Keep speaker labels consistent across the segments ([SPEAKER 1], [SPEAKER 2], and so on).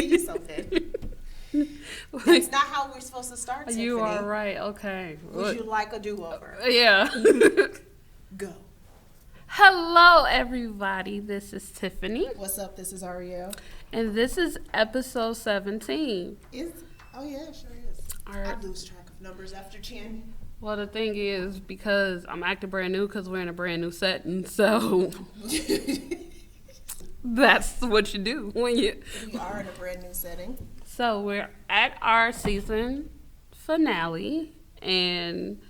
[SPEAKER 1] You're so petty. That's not how we're supposed to start, Tiffany.
[SPEAKER 2] You are right. Okay.
[SPEAKER 1] Would you like a do-over?
[SPEAKER 2] Yeah.
[SPEAKER 1] Go.
[SPEAKER 2] Hello, everybody. This is Tiffany.
[SPEAKER 1] What's up? This is Ariel.
[SPEAKER 2] And this is episode 17.
[SPEAKER 1] Oh, yeah, it sure is. I lose track of numbers after 10.
[SPEAKER 2] Well, the thing is, because I'm acting brand new, because we're in a brand new setting, so that's what you do when you...
[SPEAKER 1] We are in a brand new setting.
[SPEAKER 2] So we're at our season finale, and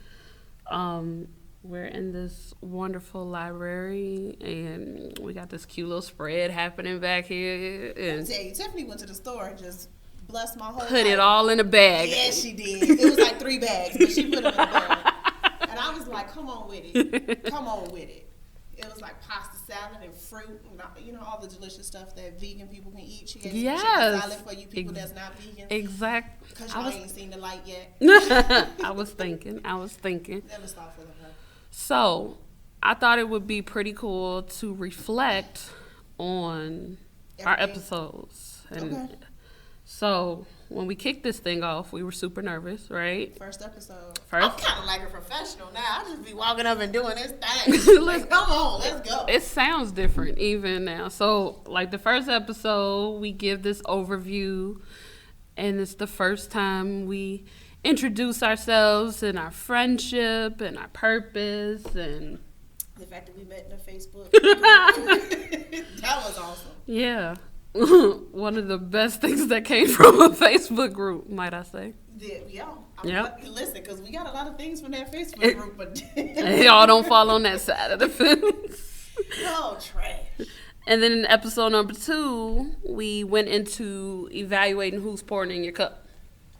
[SPEAKER 2] we're in this wonderful library, and we got this cute little spread happening back here. And
[SPEAKER 1] I tell you, Tiffany went to the store and just blessed my whole
[SPEAKER 2] put
[SPEAKER 1] life.
[SPEAKER 2] it all in a bag.
[SPEAKER 1] Yeah, she did. It was like 3 bags, but she put it in a bag. And I was like, come on with it. Come on with it. It was like pasta salad and fruit, and you know, all the delicious stuff that vegan people can eat. She had some chicken salad for you people that's not vegan.
[SPEAKER 2] Exactly.
[SPEAKER 1] Because y'all ain't seen the light yet.
[SPEAKER 2] I was thinking.
[SPEAKER 1] Never stop feeling her.
[SPEAKER 2] So, I thought it would be pretty cool to reflect on our episodes. And
[SPEAKER 1] okay.
[SPEAKER 2] So, when we kicked this thing off, we were super nervous, right?
[SPEAKER 1] First episode. I'm kind of like a professional now. I just be walking up and doing this thing. Like, come on, let's go.
[SPEAKER 2] It sounds different even now. So, like the first episode, we give this overview, and it's the first time we introduce ourselves and our friendship and our purpose and
[SPEAKER 1] the fact that we met in a Facebook group. That was awesome.
[SPEAKER 2] Yeah. One of the best things that came from a Facebook group, might I say.
[SPEAKER 1] Yeah.
[SPEAKER 2] Yep.
[SPEAKER 1] Listen, because we got a lot of things from that Facebook group, but
[SPEAKER 2] y'all don't fall on that side of the fence.
[SPEAKER 1] Oh, trash.
[SPEAKER 2] And then in episode number 2, we went into evaluating who's pouring in your cup.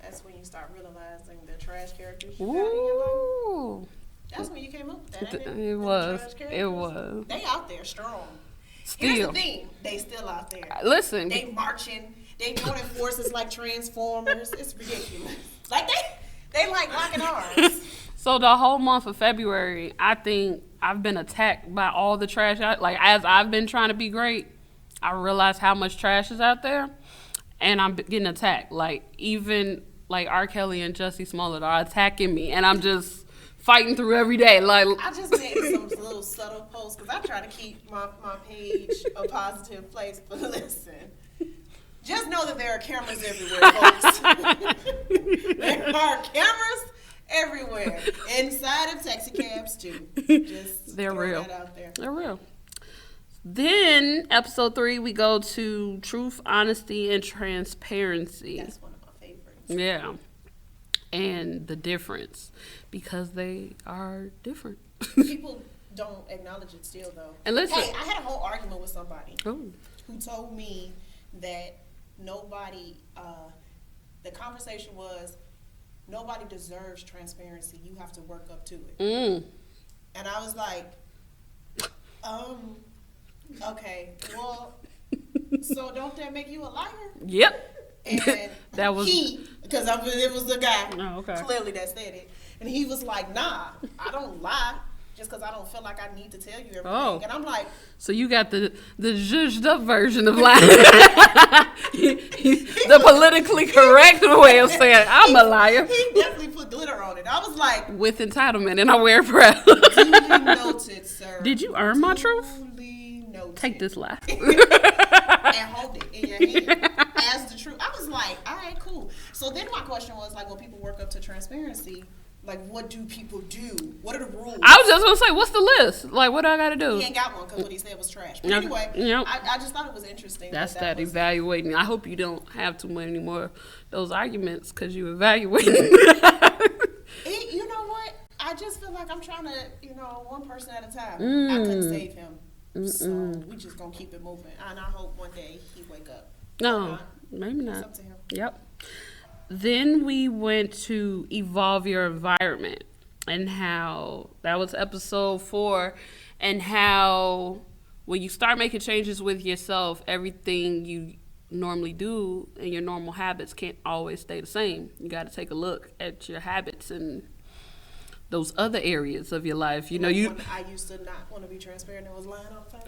[SPEAKER 1] That's when you start realizing the trash characters you got in your life. That's when you came up with that, ain't it?
[SPEAKER 2] It was.
[SPEAKER 1] They out there strong.
[SPEAKER 2] Still.
[SPEAKER 1] Here's the thing. They still out there.
[SPEAKER 2] Listen.
[SPEAKER 1] They marching. They joining forces like Transformers. It's ridiculous. Like they like locking arms.
[SPEAKER 2] So the whole month of February, I think I've been attacked by all the trash. Like, as I've been trying to be great, I realize how much trash is out there, and I'm getting attacked. Like, even like R. Kelly and Jussie Smollett are attacking me, and I'm just fighting through every day. Like, I
[SPEAKER 1] just made some little subtle posts because I try to keep my page a positive place. But listen, just know that there are cameras everywhere, folks. There are cameras everywhere, inside of taxi cabs too. Just
[SPEAKER 2] they're real.
[SPEAKER 1] That out there.
[SPEAKER 2] They're real. Then episode 3, we go to truth, honesty, and transparency.
[SPEAKER 1] That's one of my favorites.
[SPEAKER 2] Yeah. And the difference, because they are different.
[SPEAKER 1] People don't acknowledge it still, though.
[SPEAKER 2] And listen,
[SPEAKER 1] hey, I had a whole argument with somebody
[SPEAKER 2] who
[SPEAKER 1] told me that nobody, the conversation was, nobody deserves transparency. You have to work up to it. And I was like, okay, well, so don't that make you a liar?
[SPEAKER 2] Yep.
[SPEAKER 1] And
[SPEAKER 2] that was
[SPEAKER 1] because it was the guy
[SPEAKER 2] okay.
[SPEAKER 1] clearly that said it, and he was like, "Nah, I don't lie just because I don't feel like I need to tell you everything."
[SPEAKER 2] Oh.
[SPEAKER 1] And I'm like,
[SPEAKER 2] "So you got the zhuzhed up version of lying, the politically correct way of saying I'm a liar."
[SPEAKER 1] He definitely put glitter on it. I was like,
[SPEAKER 2] with entitlement, and I wear it proud.
[SPEAKER 1] Duly noted, sir.
[SPEAKER 2] Did you earn my truth?
[SPEAKER 1] Duly noted.
[SPEAKER 2] Take this lie.
[SPEAKER 1] And hold it in your hand as the truth. I was like, all right, cool. So then my question was like, when people work up to transparency, like, what do people do? What are the rules?
[SPEAKER 2] I was just gonna say, what's the list? Like, what do I gotta do?
[SPEAKER 1] He ain't got one because what he said was trash. But anyway, I just thought it was interesting.
[SPEAKER 2] That's that evaluating. I hope you don't have too many more of those arguments because you evaluating.
[SPEAKER 1] You know what? I just feel like I'm trying to, one person at a time. I couldn't save him. So we just gonna keep it moving. And I hope one day he wake up.
[SPEAKER 2] No, maybe not.
[SPEAKER 1] It's up to him.
[SPEAKER 2] Yep. Then we went to evolve your environment, and how that was episode 4, and how when you start making changes with yourself, everything you normally do and your normal habits can't always stay the same. You got to take a look at your habits and those other areas of your life. You know, you.
[SPEAKER 1] When I used to not want to be transparent and was lying all the time.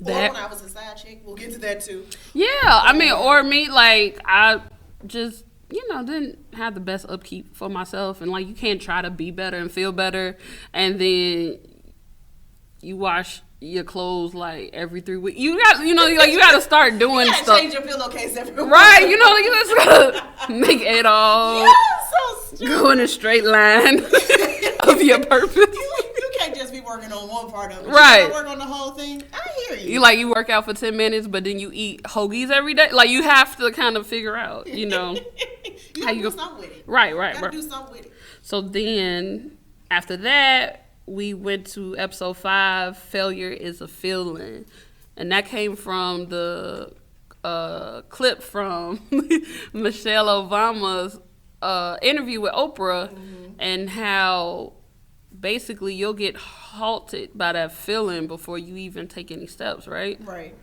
[SPEAKER 2] That,
[SPEAKER 1] or when I was a side chick. We'll get to that too.
[SPEAKER 2] Yeah, I mean, or me, like, I just, you know, didn't have the best upkeep for myself. And, like, you can't try to be better and feel better. And then you wash your clothes, like, every 3 weeks. You got, you know, like, you got to start doing
[SPEAKER 1] you
[SPEAKER 2] stuff.
[SPEAKER 1] Change your pillowcase every week.
[SPEAKER 2] Right, you know, you just gotta make it all
[SPEAKER 1] So
[SPEAKER 2] go in a straight line of your purpose.
[SPEAKER 1] You can't just be working on one part of it.
[SPEAKER 2] Right.
[SPEAKER 1] You gotta work on the whole thing. I hear you.
[SPEAKER 2] You work out for 10 minutes, but then you eat hoagies every day. Like, you have to kind of figure out, you know.
[SPEAKER 1] you gotta do something with it.
[SPEAKER 2] Right.
[SPEAKER 1] You gotta do something with it.
[SPEAKER 2] So then, after that, we went to episode 5, Failure is a Feeling. And that came from the clip from Michelle Obama's interview with Oprah, and how basically you'll get halted by that feeling before you even take any steps, right?
[SPEAKER 1] Right.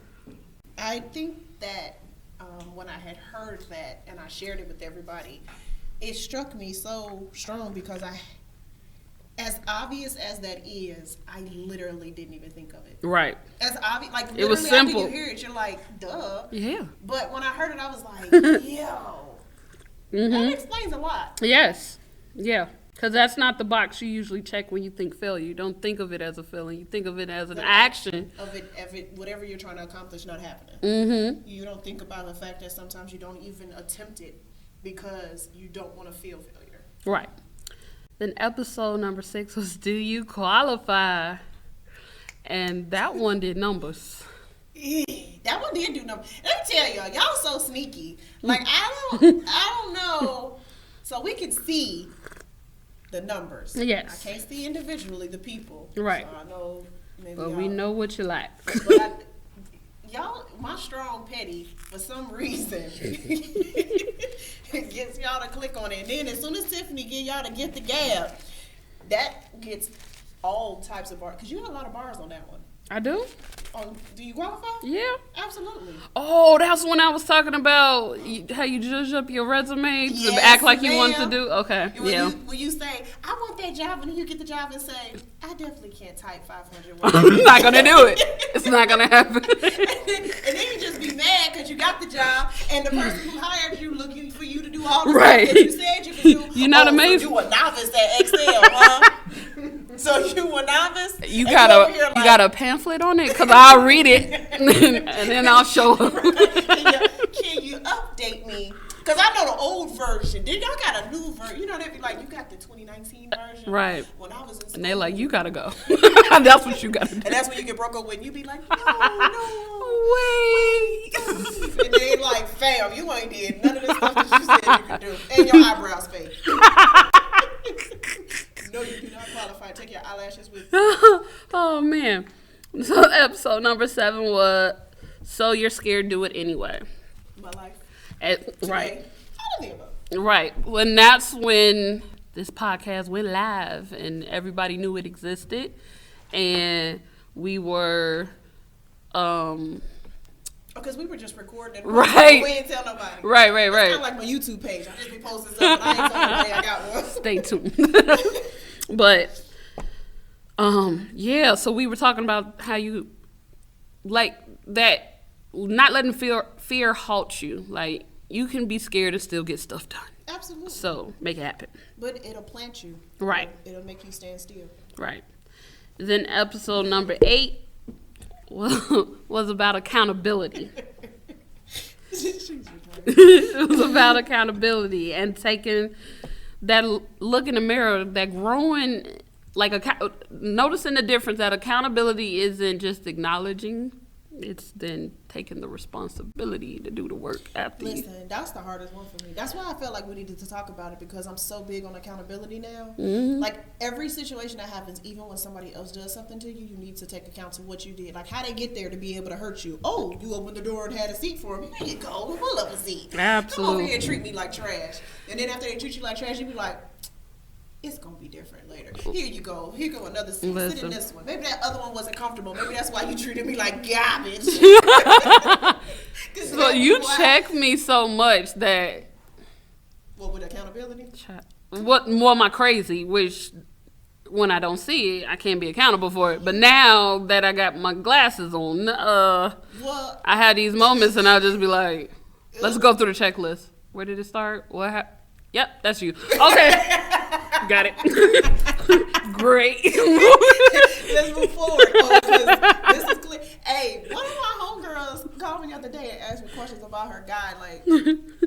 [SPEAKER 1] I think that when I had heard that and I shared it with everybody, it struck me so strong because as obvious as that is, I literally didn't even think of it.
[SPEAKER 2] Right.
[SPEAKER 1] As obvious, like
[SPEAKER 2] it was
[SPEAKER 1] literally
[SPEAKER 2] simple.
[SPEAKER 1] After you hear it, you're like, duh.
[SPEAKER 2] Yeah.
[SPEAKER 1] But when I heard it, I was like, yo, that explains a lot.
[SPEAKER 2] Yes. Yeah. Because that's not the box you usually check when you think failure. You don't think of it as a feeling. You think of it as an action.
[SPEAKER 1] Of it, whatever you're trying to accomplish not happening.
[SPEAKER 2] Mm-hmm.
[SPEAKER 1] You don't think about the fact that sometimes you don't even attempt it because you don't want to feel failure.
[SPEAKER 2] Right. Then episode number 6 was Do You Qualify? And that one did numbers.
[SPEAKER 1] That one did do numbers. Let me tell y'all so sneaky. Like, I don't know. So we can see the numbers.
[SPEAKER 2] Yes.
[SPEAKER 1] I can't see individually the people.
[SPEAKER 2] Right.
[SPEAKER 1] So I know maybe
[SPEAKER 2] But we know what you like.
[SPEAKER 1] But y'all, my strong petty, for some reason, it gets y'all to click on it. And then as soon as Tiffany get y'all to get the gab, that gets all types of bars. Because you got a lot of bars on that one.
[SPEAKER 2] I do?
[SPEAKER 1] Do you qualify?
[SPEAKER 2] Yeah.
[SPEAKER 1] Absolutely.
[SPEAKER 2] Oh, that's when I was talking about how you judge up your resume to act like you want to do. Okay.
[SPEAKER 1] When you say, I want that job, and then you get the job and say, I definitely can't type 500 words.
[SPEAKER 2] I'm not going to do it. It's not going to happen.
[SPEAKER 1] and then you just be mad because you got the job, and the person who hired you looking for you to do all the
[SPEAKER 2] right.
[SPEAKER 1] stuff that you said you could do.
[SPEAKER 2] You're not amazing.
[SPEAKER 1] So you a novice at Excel, huh? So you a novice?
[SPEAKER 2] You got a pamphlet on it? Because I'll read it, and then I'll show up.
[SPEAKER 1] Can you update me? Because I know the old version. Then y'all got a new version. You know, they'd be like, you got the 2019 version.
[SPEAKER 2] Right.
[SPEAKER 1] When I was in school.
[SPEAKER 2] And they're like, you got to go. That's what you got to do.
[SPEAKER 1] And that's when you get broke up with. And you be like, no.
[SPEAKER 2] Wait.
[SPEAKER 1] And they like, fam, you ain't did none of the stuff that you said you could do. And your eyebrows fake. No, you do not qualify. Take your eyelashes with you.
[SPEAKER 2] Oh, man. So episode number 7 was So You're Scared, Do It Anyway.
[SPEAKER 1] My life.
[SPEAKER 2] Right.
[SPEAKER 1] All of the above.
[SPEAKER 2] Right. When that's when this podcast went live and everybody knew it existed. And we were
[SPEAKER 1] because we were just recording it.
[SPEAKER 2] Right.
[SPEAKER 1] We didn't tell nobody.
[SPEAKER 2] Right.
[SPEAKER 1] It's kind of like my YouTube page. I just be posting stuff, but I ain't telling nobody I got one.
[SPEAKER 2] Stay tuned. But, yeah, so we were talking about how you, like, that, not letting fear halt you. Like, you can be scared and still get stuff done.
[SPEAKER 1] Absolutely.
[SPEAKER 2] So, make it happen.
[SPEAKER 1] But it'll plant you.
[SPEAKER 2] Right.
[SPEAKER 1] It'll make you stand still.
[SPEAKER 2] Right. Then episode number 8 was about accountability. It was about accountability and taking that look in the mirror, that growing, like noticing the difference that accountability isn't just acknowledging, it's then taking the responsibility to do the work after you.
[SPEAKER 1] Listen, that's the hardest one for me. That's why I felt like we needed to talk about it, because I'm so big on accountability now.
[SPEAKER 2] Mm-hmm.
[SPEAKER 1] Like, every situation that happens, even when somebody else does something to you, you need to take account to what you did. Like, how they get there to be able to hurt you. Oh, you opened the door and had a seat for them. Here you go. Pull up a seat.
[SPEAKER 2] Absolutely.
[SPEAKER 1] Come over here and treat me like trash. And then after they treat you like trash, you be like, it's going to be different later. Here you go. Here go another seat.
[SPEAKER 2] Listen.
[SPEAKER 1] Sit in this one. Maybe that other one wasn't comfortable. Maybe that's why you treated me like garbage.
[SPEAKER 2] So you check me so much that...
[SPEAKER 1] What, with accountability?
[SPEAKER 2] What more am I crazy? Which when I don't see it, I can't be accountable for it. But now that I got my glasses on,
[SPEAKER 1] Well,
[SPEAKER 2] I had these moments, and I'll just be like, let's go through the checklist. Where did it start? What happened? Yep, that's you. Okay. Got it. Great.
[SPEAKER 1] let's move forward, because this is clear. Hey, one of my homegirls called me the other day and asked me questions about her guy. Like,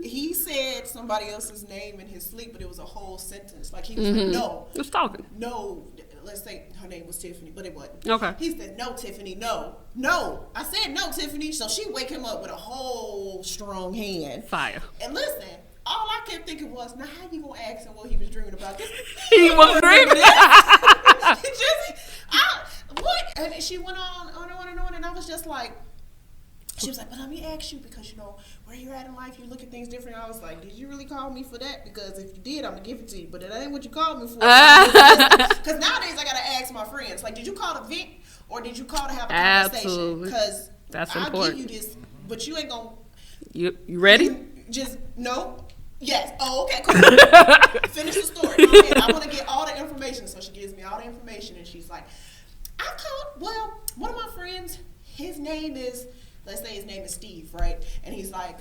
[SPEAKER 1] he said somebody else's name in his sleep, but it was a whole sentence. Like, he was like, no.
[SPEAKER 2] Just talking.
[SPEAKER 1] No. Let's say her name was Tiffany, but it wasn't.
[SPEAKER 2] Okay.
[SPEAKER 1] He said, no, Tiffany, no. No. I said, no, Tiffany. So she wake him up with a whole strong hand.
[SPEAKER 2] Fire.
[SPEAKER 1] And listen, all I kept thinking was, now how you gonna ask him what he was dreaming about?
[SPEAKER 2] He was dreaming.
[SPEAKER 1] What? And she went on and on, and I was just like, she was like, but let me ask you, because you know where you're at in life, you look at things different. I was like, did you really call me for that? Because if you did, I'm gonna give it to you, but it ain't what you called me for. Because nowadays I gotta ask my friends, like, did you call to vent or did you call to have a conversation? Because I'll give you this, but you ain't gonna.
[SPEAKER 2] You ready?
[SPEAKER 1] Just no. Yes. Oh, okay, cool. Finish the story. Go ahead. I want to get all the information. So she gives me all the information, and she's like, I called, well, one of my friends, his name is, let's say his name is Steve, right? And he's like,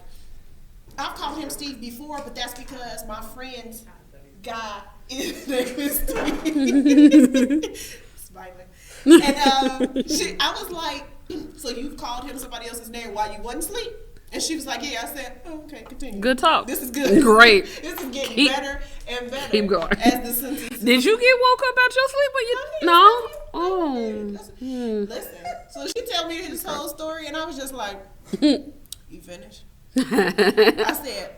[SPEAKER 1] I've called him Steve before, but that's because my friend's guy is Steve. Smiling. And I was like, so you've called him somebody else's name while you wasn't asleep? And she was like, yeah. I said, oh, okay, continue.
[SPEAKER 2] Good talk.
[SPEAKER 1] This is good.
[SPEAKER 2] Great.
[SPEAKER 1] This is getting better and better.
[SPEAKER 2] Keep going.
[SPEAKER 1] As the sentence.
[SPEAKER 2] Did you get woke up out your sleep when you? No. Oh.
[SPEAKER 1] Listen. So she tell me this whole story, and I was just like, you finished? I said,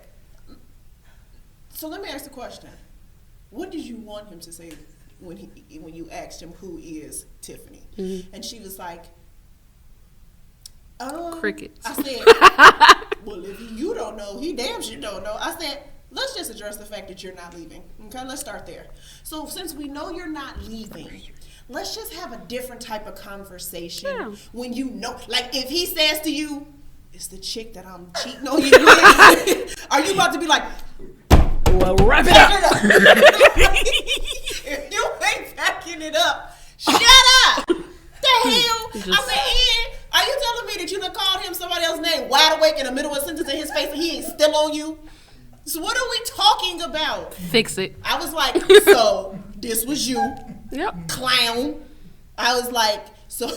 [SPEAKER 1] so let me ask the question. What did you want him to say when you asked him who is Tiffany? Mm-hmm. And she was like,
[SPEAKER 2] crickets.
[SPEAKER 1] I said, well, if you don't know, he damn sure don't know. I said, let's just address the fact that you're not leaving. Okay, let's start there. So since we know you're not leaving, let's just have a different type of conversation when you know. Like, if he says to you, it's the chick that I'm cheating on you with, are you about to be like,
[SPEAKER 2] well, wrap it up.
[SPEAKER 1] If you ain't backing it up, shut up. The hell? I said, are you telling me that you done called him somebody else's name wide awake in the middle of a sentence in his face and he ain't still on you? So what are we talking about?
[SPEAKER 2] Fix it.
[SPEAKER 1] I was like, so this was you, clown. I was like, so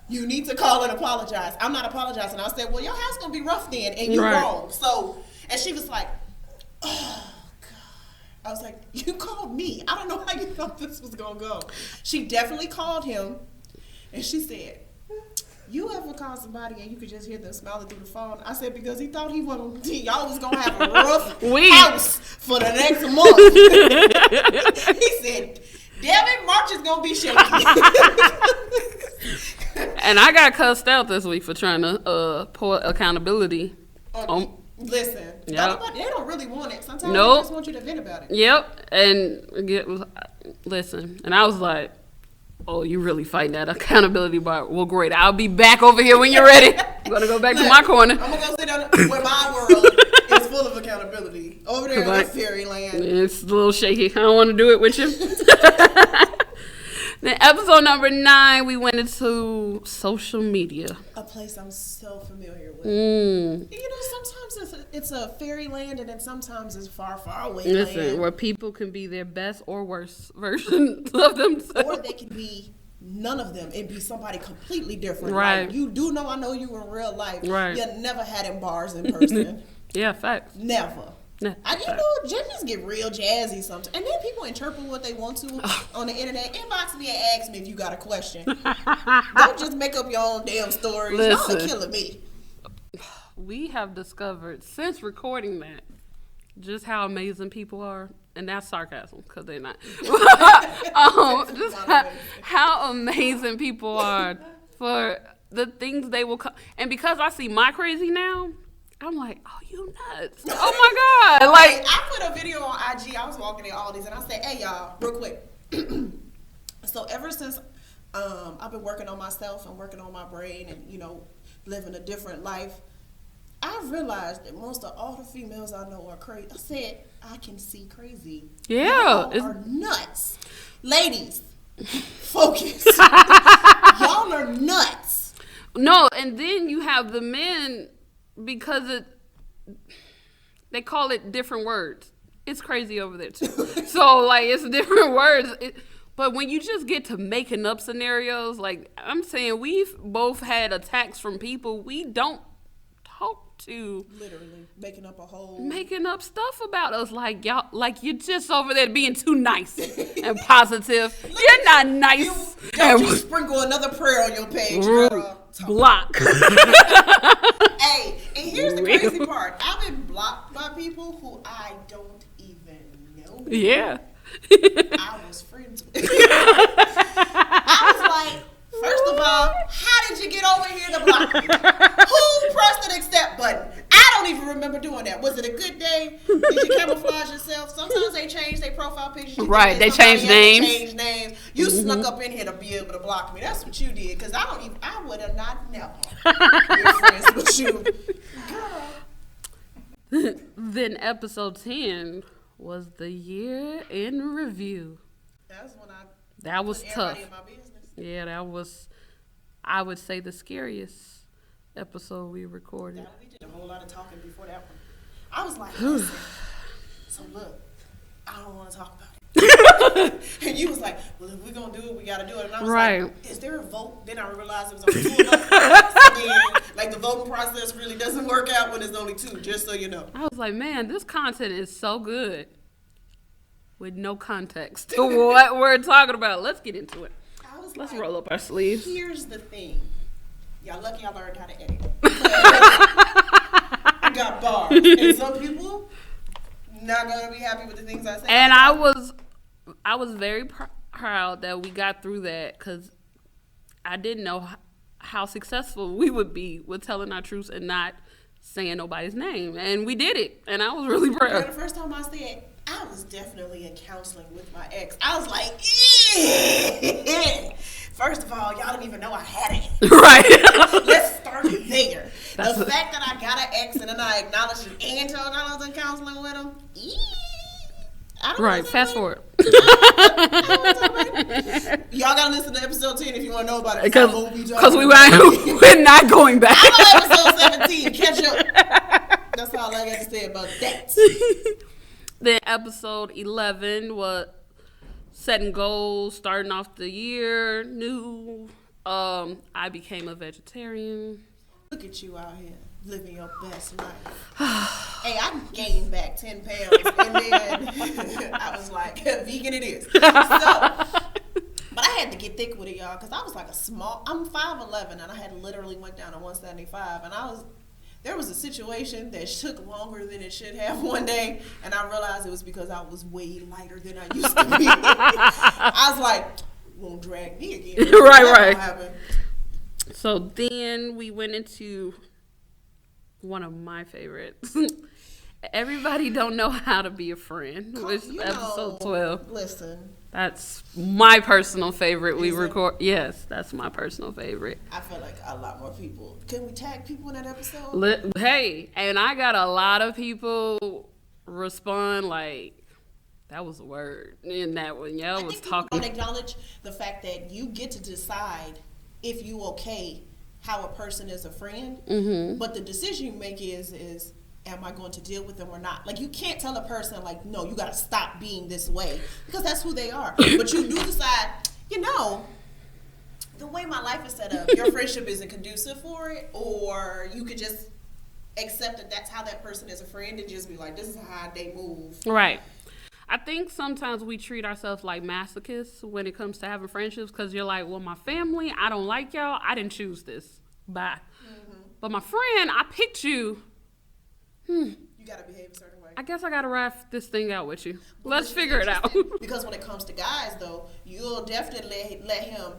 [SPEAKER 1] you need to call and apologize. I'm not apologizing. I said, well, your house gonna be rough then, and you're wrong. So, and she was like, oh God. I was like, you called me. I don't know how you thought this was gonna go. She definitely called him, and she said, you ever call somebody and you could just hear them smiling through the phone? I said, because he thought y'all was gonna have a rough house for the next month. He said, damn it, March is gonna be shaky.
[SPEAKER 2] And I got cussed out this week for trying to pour accountability.
[SPEAKER 1] Listen, they don't really want it. Sometimes they just want you to vent about it.
[SPEAKER 2] Yep, and listen, and I was like, oh, you really fighting that accountability bar? Well, great. I'll be back over here when you're ready. I'm going to go back to my corner. I'm going to go sit down where my world is full of accountability. Over there in fairyland. It's a little shaky. I don't want to do it with you. Then episode number 9, we went into social media.
[SPEAKER 1] A place I'm so familiar with. You know, sometimes it's a fairyland, and then sometimes it's far, far away land.
[SPEAKER 2] Where people can be their best or worst versions of themselves.
[SPEAKER 1] Or they can be none of them and be somebody completely different.
[SPEAKER 2] Right.
[SPEAKER 1] Like, you do know I know you in real life.
[SPEAKER 2] Right.
[SPEAKER 1] You never had in bars in person.
[SPEAKER 2] Yeah, facts.
[SPEAKER 1] Never. You know, judges get real jazzy sometimes. And then people interpret what they want to on the internet. Inbox me and ask me if you got a question. Don't just make up your own damn stories. Y'all are killing me.
[SPEAKER 2] We have discovered, since recording that, just how amazing people are. And that's sarcasm, because they're not. Just how amazing people are for the things they will... And because I see my crazy now... I'm like, oh, you nuts. Oh, my God. Like,
[SPEAKER 1] I put a video on IG. I was walking in Aldi's, and I said, hey, y'all, real quick. So ever since I've been working on myself and working on my brain and, you know, living a different life, I've realized that most of all the females I know are crazy. I said, I can see crazy.
[SPEAKER 2] Yeah.
[SPEAKER 1] Y'all are nuts. Ladies, Focus. Y'all are nuts.
[SPEAKER 2] No, and then you have the men because they call it different words. It's crazy over there too. So like it's different words. But when you just get to making up scenarios, like I'm saying, we've both had attacks from people we don't talk to.
[SPEAKER 1] Literally making up
[SPEAKER 2] stuff about us, like y'all, like you're just over there being too nice and positive. You're not nice.
[SPEAKER 1] Don't you sprinkle another prayer on your page, girl.
[SPEAKER 2] Block.
[SPEAKER 1] Hey, and here's the crazy part. I've been blocked by people who I don't even know.
[SPEAKER 2] Yeah.
[SPEAKER 1] I was friends with. I was like, first of all, how did you get over here to block me? Who pressed an accept button? I don't even remember doing that. Was it a good day? Did you camouflage yourself? Sometimes they change their profile pictures.
[SPEAKER 2] Right, they change names.
[SPEAKER 1] You snuck up in here to be able to block me. That's what you did. Because I would have not never been friends with you. Girl.
[SPEAKER 2] Then episode 10 was the year in review.
[SPEAKER 1] That's when
[SPEAKER 2] that was tough.
[SPEAKER 1] In my business.
[SPEAKER 2] Yeah, that was, I would say, the scariest episode we recorded.
[SPEAKER 1] Yeah, we did a whole lot of talking before that one. I was like, listen, so look, I don't want to talk about it. And you was like, well, if we're going to do it, we got to do it. And I was like, is there a vote? Then I realized it was only 2 of us. So then, like, the voting process really doesn't work out when there's only 2, just so you know.
[SPEAKER 2] I was like, man, this content is so good with no context to what we're talking about. Let's get into it. Let's roll up our sleeves.
[SPEAKER 1] Here's the thing. Y'all lucky I learned how to edit. I got bars. And some people not going to be happy with the things I say.
[SPEAKER 2] And I was very proud that we got through that because I didn't know how successful we would be with telling our truths and not saying nobody's name. And we did it. And I was really proud.
[SPEAKER 1] The first time I said, I was definitely in counseling with my ex. I was like, yeah. First of all, y'all didn't even know I had it.
[SPEAKER 2] Right.
[SPEAKER 1] Let's start there. The fact that I got an ex and then I acknowledged it and told y'all I was in counseling with him.
[SPEAKER 2] Right, fast forward.
[SPEAKER 1] Y'all gotta listen to episode 10 if you want to know about it.
[SPEAKER 2] Because we're not going back.
[SPEAKER 1] I'm on episode 17. Catch up. That's all I got to say about that.
[SPEAKER 2] Then episode 11 was setting goals, starting off the year new. I became a vegetarian.
[SPEAKER 1] Look at you out here living your best life. Hey, I gained back 10 pounds and then I was like, vegan it is. So, but I had to get thick with it, y'all, because I was like I'm 5'11", and I had literally went down to 175, and there was a situation that took longer than it should have one day, and I realized it was because I was way lighter than I used to be. I was like, won't drag me again.
[SPEAKER 2] Right. So then we went into one of my favorites. Everybody don't know how to be a friend, which is episode 12.
[SPEAKER 1] Listen.
[SPEAKER 2] That's my personal favorite we record. Yes, that's my personal favorite.
[SPEAKER 1] I feel like a lot more people. Can we tag people in that episode?
[SPEAKER 2] Hey, and I got a lot of people respond like, that was a word in that one. Y'all was talking.
[SPEAKER 1] Don't acknowledge the fact that you get to decide if you okay how a person is a friend, but the decision you make is am I going to deal with them or not? Like, you can't tell a person, like, no, you got to stop being this way, because that's who they are. But you do decide, the way my life is set up, your friendship isn't conducive for it, or you could just accept that that's how that person is a friend and just be like, this is how they move.
[SPEAKER 2] Right. I think sometimes we treat ourselves like masochists when it comes to having friendships, because you're like, well, my family, I don't like y'all. I didn't choose this. Bye. But my friend, I picked you.
[SPEAKER 1] You got to behave a certain way.
[SPEAKER 2] I guess I got to ride this thing out with you. Let's figure it out.
[SPEAKER 1] Because when it comes to guys, though, you'll definitely let him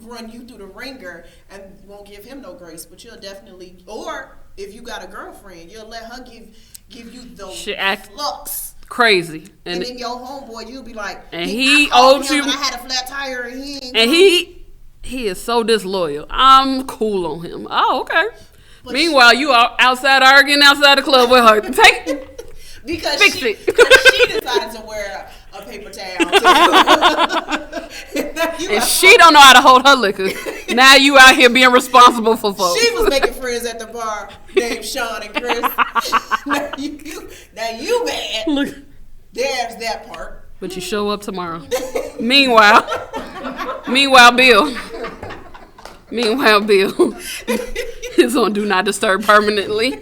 [SPEAKER 1] run you through the ringer and won't give him no grace. But you'll definitely, or if you got a girlfriend, you'll let her give you those looks.
[SPEAKER 2] Crazy.
[SPEAKER 1] And then your homeboy, you'll be like,
[SPEAKER 2] and he owed you.
[SPEAKER 1] And I had a flat tire and
[SPEAKER 2] he is so disloyal. I'm cool on him. Oh, okay. But meanwhile, you are outside arguing outside the club with her.
[SPEAKER 1] Because she decided to wear a paper towel.
[SPEAKER 2] And she don't know how to hold her liquor. Now you out here being responsible for folks.
[SPEAKER 1] She was making friends at the bar named Sean and Chris. now you mad.
[SPEAKER 2] Look.
[SPEAKER 1] There's that part.
[SPEAKER 2] But you show up tomorrow. Meanwhile, Bill is on Do Not Disturb permanently.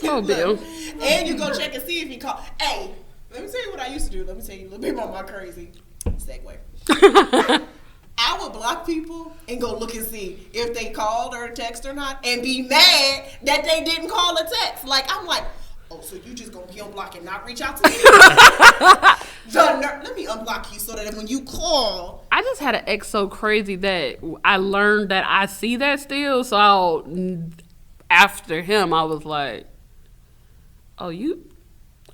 [SPEAKER 2] Oh, Bill.
[SPEAKER 1] And you go check and see if he called. Hey, let me tell you what I used to do. Let me tell you a little bit about my crazy segue. I would block people and go look and see if they called or text or not, and be mad that they didn't call or text. Like, I'm like, oh, so you just gonna be on block and not reach out to me? Let me unblock you so that when you call.
[SPEAKER 2] I just had an ex so crazy that I learned that I see that still. So after him, I was like, oh, you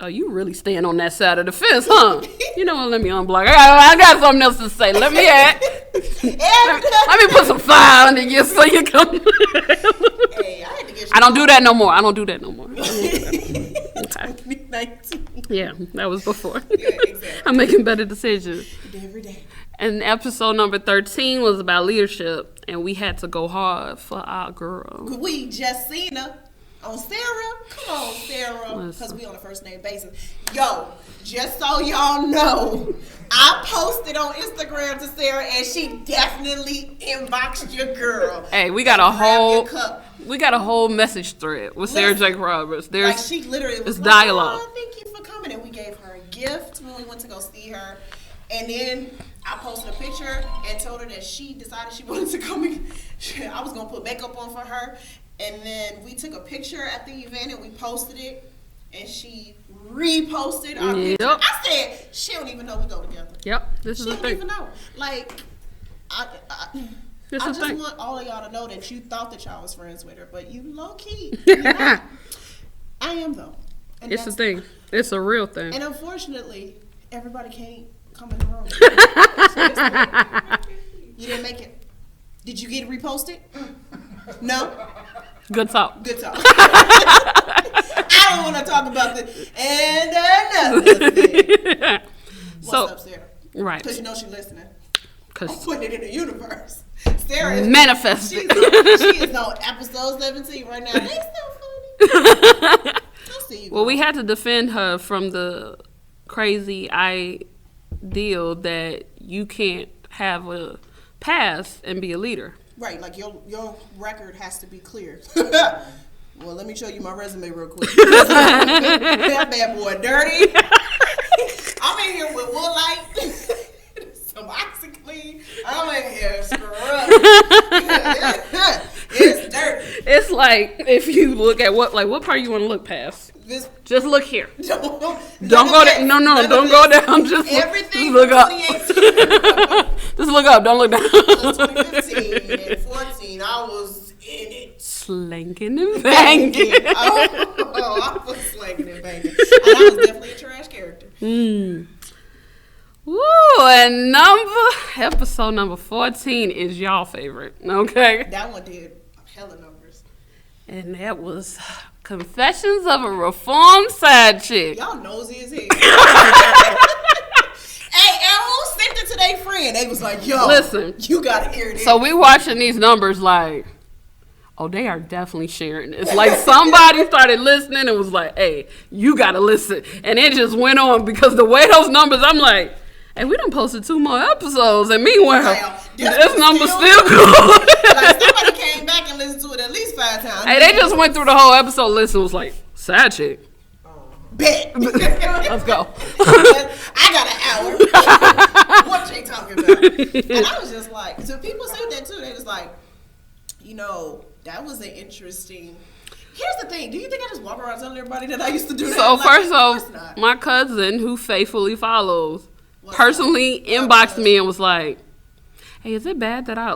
[SPEAKER 2] really staying on that side of the fence, huh? You know what? Let me unblock. I got something else to say. Let me add. Let me put some fire under you so you come.
[SPEAKER 1] Hey,
[SPEAKER 2] I don't do that no more. Okay.
[SPEAKER 1] 19.
[SPEAKER 2] Yeah, that was before.
[SPEAKER 1] Yeah, exactly.
[SPEAKER 2] I'm making better decisions.
[SPEAKER 1] Every day.
[SPEAKER 2] And episode number 13 was about leadership, and we had to go hard for our girl.
[SPEAKER 1] We just seen her on Sarah. Come on, Sarah. Because we on a first name basis. Yo, just so y'all know, I posted on Instagram to Sarah, and she definitely inboxed your girl.
[SPEAKER 2] Hey, we got a whole message thread with Sarah Jake Roberts.
[SPEAKER 1] Like, she literally was
[SPEAKER 2] like, dialogue.
[SPEAKER 1] Oh, thank you for coming, and we gave her a gift when we went to go see her. And then I posted a picture and told her that she decided she wanted to come. I was gonna put makeup on for her, and then we took a picture at the event and we posted it. And she reposted our picture. I said, she don't even know we go together.
[SPEAKER 2] Yep, this is the thing.
[SPEAKER 1] She don't even know. Like, I just want all of y'all to know that you thought that y'all was friends with her, but you low key. I am though. And
[SPEAKER 2] it's a thing. It's a real thing.
[SPEAKER 1] And unfortunately, everybody can't come in the room. You didn't make it. Did you get it reposted? No.
[SPEAKER 2] Good talk.
[SPEAKER 1] I don't want to talk about this. And another thing. What's up, Sarah?
[SPEAKER 2] Right.
[SPEAKER 1] Because you know she's listening. I'm putting it in the universe. Sarah is
[SPEAKER 2] manifested.
[SPEAKER 1] She is on episode 17 right now. They so funny. I'll see you.
[SPEAKER 2] Well, we had to defend her from the crazy ideal that you can't have a pass and be a leader.
[SPEAKER 1] Right, like your record has to be clear. Well, let me show you my resume real quick. That bad boy dirty. I'm in here with Woolite, some OxyClean. I'm in here scrubbed. It's dirty.
[SPEAKER 2] It's like if you look at what part you want to look past. Just look here.
[SPEAKER 1] Don't
[SPEAKER 2] go down. No, don't go down. Just look up. Just look up. Don't look down.
[SPEAKER 1] 2015 and 14, I was in it.
[SPEAKER 2] Slanging and banging.
[SPEAKER 1] Oh, I was slanging and banging. And I was definitely a trash character.
[SPEAKER 2] Woo, and episode number 14 is y'all favorite, okay?
[SPEAKER 1] That one did hella numbers.
[SPEAKER 2] And that was Confessions of a Reformed Side Chick.
[SPEAKER 1] Y'all nosy as hell. Hey, and who sent it to their friend? They was like, yo,
[SPEAKER 2] listen,
[SPEAKER 1] you gotta hear this.
[SPEAKER 2] So we watching these numbers like, oh, they are definitely sharing this. Like somebody started listening and was like, hey, you gotta listen. And it just went on because the way those numbers, I'm like, hey, we done posted 2 more episodes, and meanwhile, this number's still good.
[SPEAKER 1] Like somebody came back and listened to it at least 5 times.
[SPEAKER 2] Hey, they just went through the whole episode list and was like, side chick.
[SPEAKER 1] Bet.
[SPEAKER 2] Let's go.
[SPEAKER 1] I got an hour. What they talking about? And I was just like, so people said that too. They was like, you know, that was an interesting. Here's the thing. Do you think I just walk around telling everybody that I used to do that?
[SPEAKER 2] So
[SPEAKER 1] like,
[SPEAKER 2] first off, my cousin who faithfully follows personally inboxed me and was like, hey, is it bad that I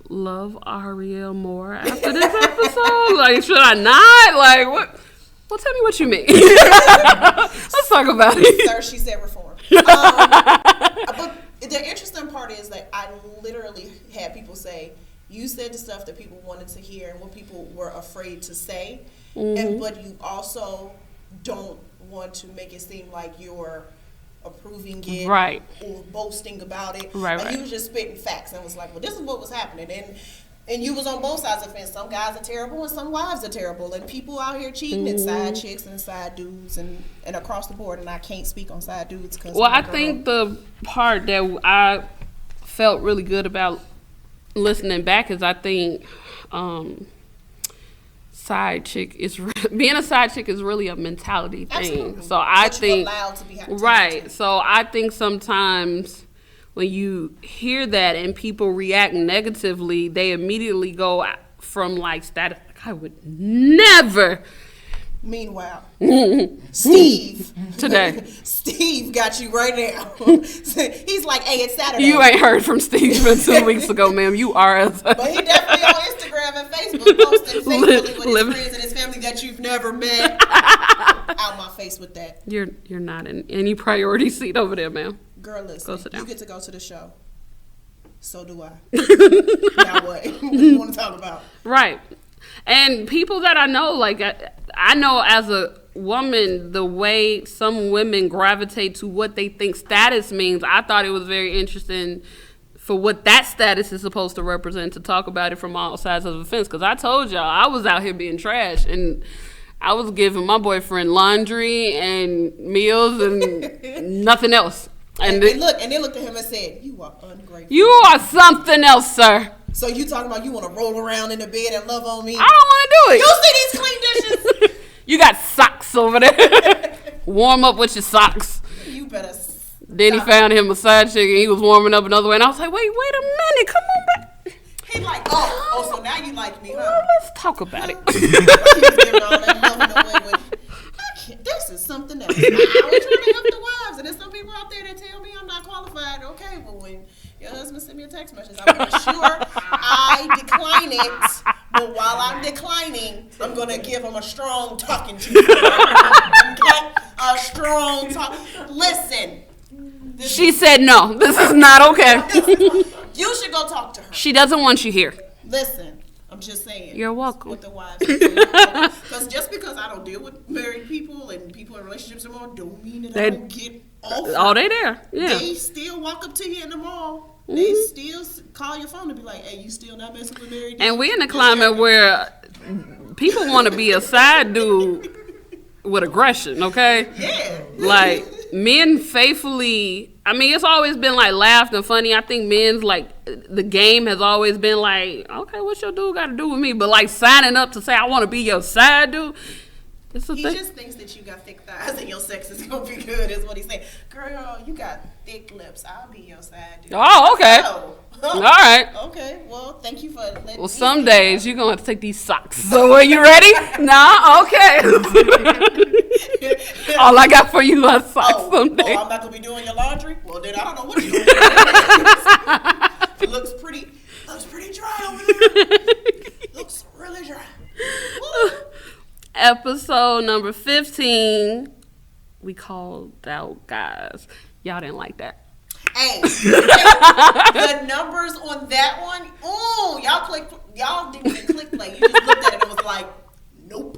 [SPEAKER 2] love Ariel more after this episode? Like, should I not? Like, what? Well, tell me what you mean. Let's talk about it.
[SPEAKER 1] Sir, she said reform. But the interesting part is that I literally had people say, you said the stuff that people wanted to hear and what people were afraid to say, but you also don't want to make it seem like you're approving it,
[SPEAKER 2] right,
[SPEAKER 1] or boasting about it.
[SPEAKER 2] Right,
[SPEAKER 1] like
[SPEAKER 2] right.
[SPEAKER 1] you was just spitting facts and was like, well, this is what was happening, and you was on both sides of the fence. Some guys are terrible and some wives are terrible, and people out here cheating and side chicks and side dudes and across the board. And I can't speak on side dudes because
[SPEAKER 2] well, I think the part that I felt really good about listening back is I think side chick is being a side chick is really a mentality thing.
[SPEAKER 1] Absolutely.
[SPEAKER 2] So I
[SPEAKER 1] But
[SPEAKER 2] think
[SPEAKER 1] you're allowed to be
[SPEAKER 2] right. So I think sometimes when you hear that and people react negatively, they immediately go from like status. Like, I would never.
[SPEAKER 1] Meanwhile, Steve
[SPEAKER 2] today.
[SPEAKER 1] Steve got you right now. He's like, hey, it's Saturday.
[SPEAKER 2] You ain't heard from Steve from 2 weeks ago, ma'am. You are.
[SPEAKER 1] But he definitely on Instagram and Facebook posting faithfully with his friends and his family that you've never met. Out my face with that.
[SPEAKER 2] You're not in any priority seat over there, ma'am.
[SPEAKER 1] Girl, listen,
[SPEAKER 2] Go sit down.
[SPEAKER 1] you get to go to the show. So do I. Now what? What do you want to talk about?
[SPEAKER 2] Right. And people that I know, like, I know as a woman, the way some women gravitate to what they think status means, I thought it was very interesting for what that status is supposed to represent, to talk about it from all sides of the fence. Because I told y'all, I was out here being trash, and I was giving my boyfriend laundry and meals and nothing else.
[SPEAKER 1] And they looked at him and said, "You are ungrateful.
[SPEAKER 2] You are something else, sir."
[SPEAKER 1] So you talking about you want to roll around in the bed and love on me?
[SPEAKER 2] I don't want to do it.
[SPEAKER 1] You see these clean dishes?
[SPEAKER 2] You got socks over there. Warm up with your socks.
[SPEAKER 1] You better.
[SPEAKER 2] Then he found him a side chick and he was warming up another way. And I was like, wait a minute. Come on back.
[SPEAKER 1] He like, oh, so now you like me, huh?
[SPEAKER 2] Well, let's talk about it.
[SPEAKER 1] He was giving all that loving away with, this is something else. I always trying to help the wives. And there's some people out there that tell me I'm not qualified. Okay, but when your husband sent me a text message, I'm going to sure I decline it. But while I'm declining, I'm going to give him a strong talking to. Okay? A strong talk. Listen.
[SPEAKER 2] She said no. This is not okay.
[SPEAKER 1] You should go talk to her.
[SPEAKER 2] She doesn't want you here.
[SPEAKER 1] Listen. I'm just saying.
[SPEAKER 2] You're welcome.
[SPEAKER 1] With the wives. Because just because I don't deal with married people and people in relationships anymore, don't mean that I don't get offers.
[SPEAKER 2] Oh, they there. Yeah.
[SPEAKER 1] They still walk up to you in the mall. They still call your phone and be like, hey, you still not messing with married people?
[SPEAKER 2] And we're in a climate where people want to be a side dude with aggression, okay?
[SPEAKER 1] Yeah.
[SPEAKER 2] Like, men faithfully, I mean, it's always been like laughed and funny. I think men's like, the game has always been like, okay, what's your dude got to do with me? But like signing up to say, I want to be your side dude, it's a
[SPEAKER 1] He
[SPEAKER 2] thing.
[SPEAKER 1] just thinks that you got thick thighs and your sex is going to be good, is what he's saying. Girl, you got thick lips. I'll be your side dude.
[SPEAKER 2] Oh, okay.
[SPEAKER 1] Oh.
[SPEAKER 2] All right.
[SPEAKER 1] Okay, well, thank you for letting
[SPEAKER 2] Well,
[SPEAKER 1] me
[SPEAKER 2] some
[SPEAKER 1] see
[SPEAKER 2] days you're going to have to take these socks. So are you ready? Nah, okay. All I got for you are socks some days.
[SPEAKER 1] I'm not going to be doing your laundry? Well, then I don't know what you're doing. It looks pretty dry over there. Looks really dry. Woo.
[SPEAKER 2] Episode number 15, we called out guys. Y'all didn't like that.
[SPEAKER 1] Hey, the numbers on that one, ooh, y'all didn't even click play. You just looked at it and was like, nope.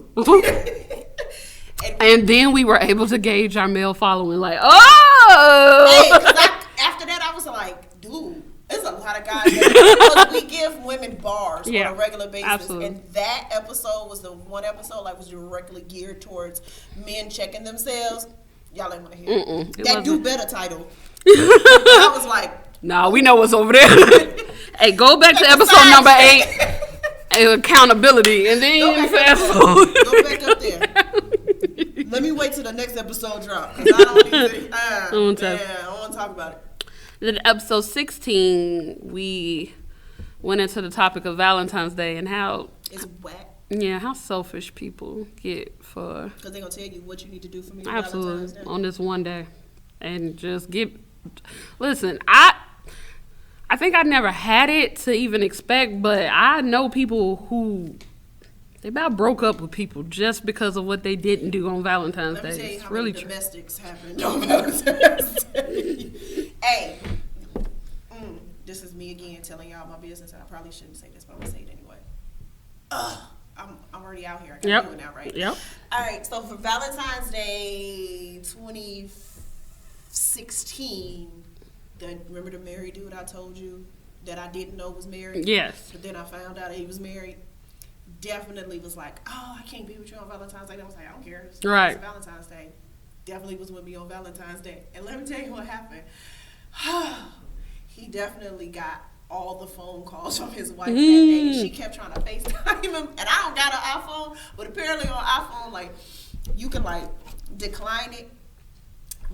[SPEAKER 2] And then we were able to gauge our male following, like, oh!
[SPEAKER 1] Hey, 'cause after that, I was like, dude, there's a lot of guys because we give women bars on a regular basis.
[SPEAKER 2] Absolutely.
[SPEAKER 1] And that episode was the one episode was directly geared towards men checking themselves. Y'all ain't want to hear it. That Do Better title. I was like,
[SPEAKER 2] nah, we know what's over there. Hey, go back to episode number 8, accountability, and then you fast forward.
[SPEAKER 1] Go back up there. Let me wait till the next episode drop, because I don't need to. I don't want to talk about it.
[SPEAKER 2] Then episode 16, we went into the topic of Valentine's Day and how
[SPEAKER 1] it's whack.
[SPEAKER 2] Yeah, how selfish people get for.
[SPEAKER 1] Because they're going to tell you what you need to do for me.
[SPEAKER 2] Absolutely, on this one day. And just listen, I think I never had it to even expect, but I know people who, they about broke up with people just because of what they didn't do on Valentine's Day.
[SPEAKER 1] Let me tell you
[SPEAKER 2] it's
[SPEAKER 1] how
[SPEAKER 2] really
[SPEAKER 1] many domestics happened on Valentine's Day. Hey, this is me again telling y'all my business, and I probably shouldn't say this, but I'm going to say it anyway. I'm already out here. I can do it now, right?
[SPEAKER 2] Yep.
[SPEAKER 1] All right, so for Valentine's Day 2016, 16, remember the married dude I told you that I didn't know was married?
[SPEAKER 2] Yes.
[SPEAKER 1] But then I found out he was married. Definitely was like, oh, I can't be with you on Valentine's Day. And I was like, I don't care. It's Valentine's Day. Definitely was with me on Valentine's Day. And let me tell you what happened. He definitely got all the phone calls from his wife that day. She kept trying to FaceTime him. And I don't got an iPhone, but apparently on iPhone, like, you can, like, decline it,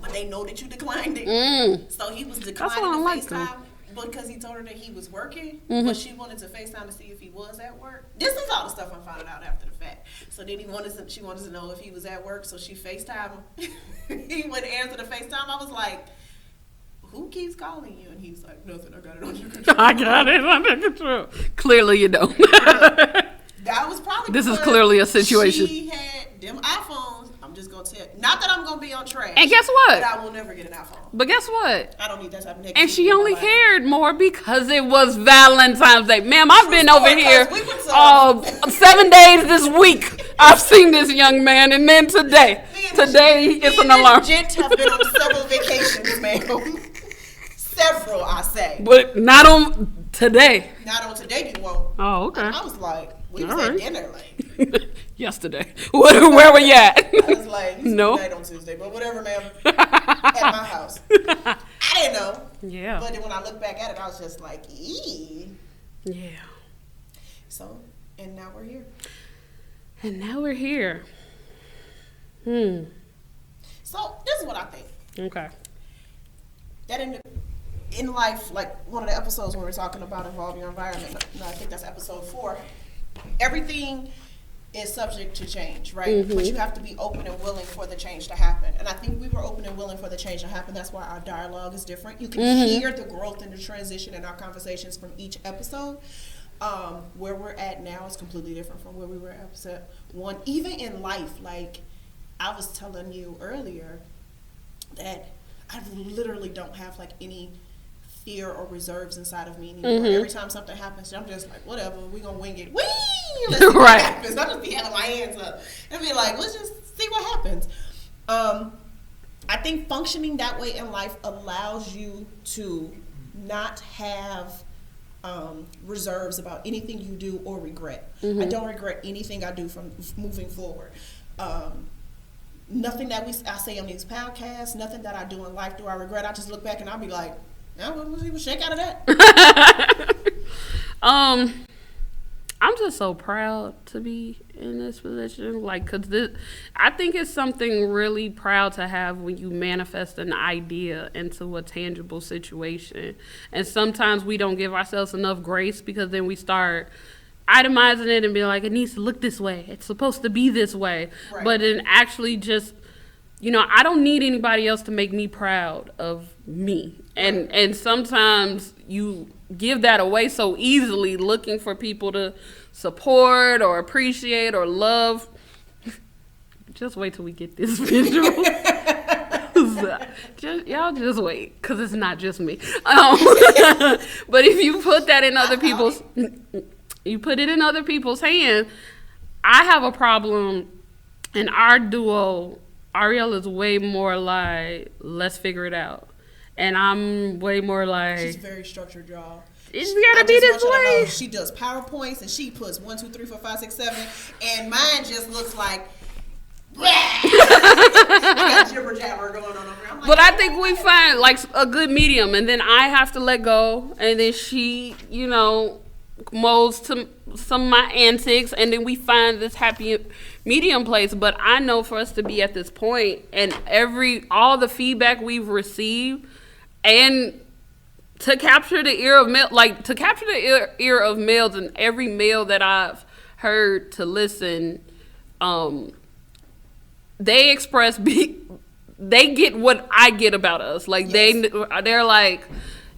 [SPEAKER 1] but they know that you declined it. So he was declining the FaceTime because he told her that he was working, but she wanted to FaceTime to see if he was at work. This is all the stuff I'm finding out after the fact. So then she wanted to know if he was at work, so she FaceTimed him. He wouldn't answer the FaceTime. I was like, who keeps calling you? And he's like, nothing, I got it under control.
[SPEAKER 2] I got it under control. Clearly you don't.
[SPEAKER 1] That was probably
[SPEAKER 2] this is clearly a situation.
[SPEAKER 1] She had them iPhones. I'm just going to tell you. Not that I'm going to be on trash.
[SPEAKER 2] And guess what?
[SPEAKER 1] But I will never get an iPhone.
[SPEAKER 2] But guess what?
[SPEAKER 1] I don't need that type of negativity.
[SPEAKER 2] And she only cared more because it was Valentine's Day. Ma'am, I've been over here 7 days this week. I've seen this young man, and then today it's an alarm.
[SPEAKER 1] Gent have been on several vacations, ma'am. Several, I say.
[SPEAKER 2] But not on today.
[SPEAKER 1] Not on today, you won't.
[SPEAKER 2] Oh, okay.
[SPEAKER 1] I was like, we was at dinner, like.
[SPEAKER 2] Yesterday. Where were you at?
[SPEAKER 1] I was like,
[SPEAKER 2] no.
[SPEAKER 1] Night on Tuesday, but whatever, ma'am. At my house. I didn't know.
[SPEAKER 2] Yeah.
[SPEAKER 1] But then when I look back at it, I was just like, eee.
[SPEAKER 2] Yeah.
[SPEAKER 1] So, and now we're here. So, this is what I think.
[SPEAKER 2] Okay.
[SPEAKER 1] That in life, like one of the episodes when we're talking about evolve your environment, I think that's episode 4, everything is subject to change, right? But you have to be open and willing for the change to happen. And I think we were open and willing for the change to happen. That's why our dialogue is different. You can hear the growth and the transition in our conversations from each episode. Where we're at now is completely different from where we were at episode 1. Even in life, like I was telling you earlier, that I literally don't have like any fear or reserves inside of me anymore. Every time something happens, I'm just like, whatever, we gonna wing it. Whee! Let's see what happens. I'll just be having my hands up and be like, let's just see what happens. I think functioning that way in life allows you to not have reserves about anything you do or regret. I don't regret anything I do from moving forward. Nothing that I say on these podcasts, nothing that I do in life do I regret. I just look back and I'll be like, yeah, we'll even shake out of that.
[SPEAKER 2] I'm just so proud to be in this position. Like, cause I think it's something really proud to have when you manifest an idea into a tangible situation. And sometimes we don't give ourselves enough grace because then we start itemizing it and be like, it needs to look this way. It's supposed to be this way. Right. But then actually just, I don't need anybody else to make me proud of me. And sometimes you give that away so easily, looking for people to support or appreciate or love. Just wait till we get this visual. Y'all just wait, because it's not just me. But if you put that in other people's... You put it in other people's hands. I have a problem in our duo. Ariel is way more like, let's figure it out. And I'm way more like... She's
[SPEAKER 1] very structured, y'all.
[SPEAKER 2] It's gotta be this way.
[SPEAKER 1] She does PowerPoints and she puts 1, 2, 3, 4, 5, 6, 7. And mine just looks like... I got jibber jabber going on over here. Like,
[SPEAKER 2] but I think we find like a good medium. And then I have to let go. And then she, molds to some of my antics, and then we find this happy medium place. But I know for us to be at this point, and all the feedback we've received, and to capture the ear of ear of males, and every male that I've heard to listen, they express they get what I get about us. Like they're like,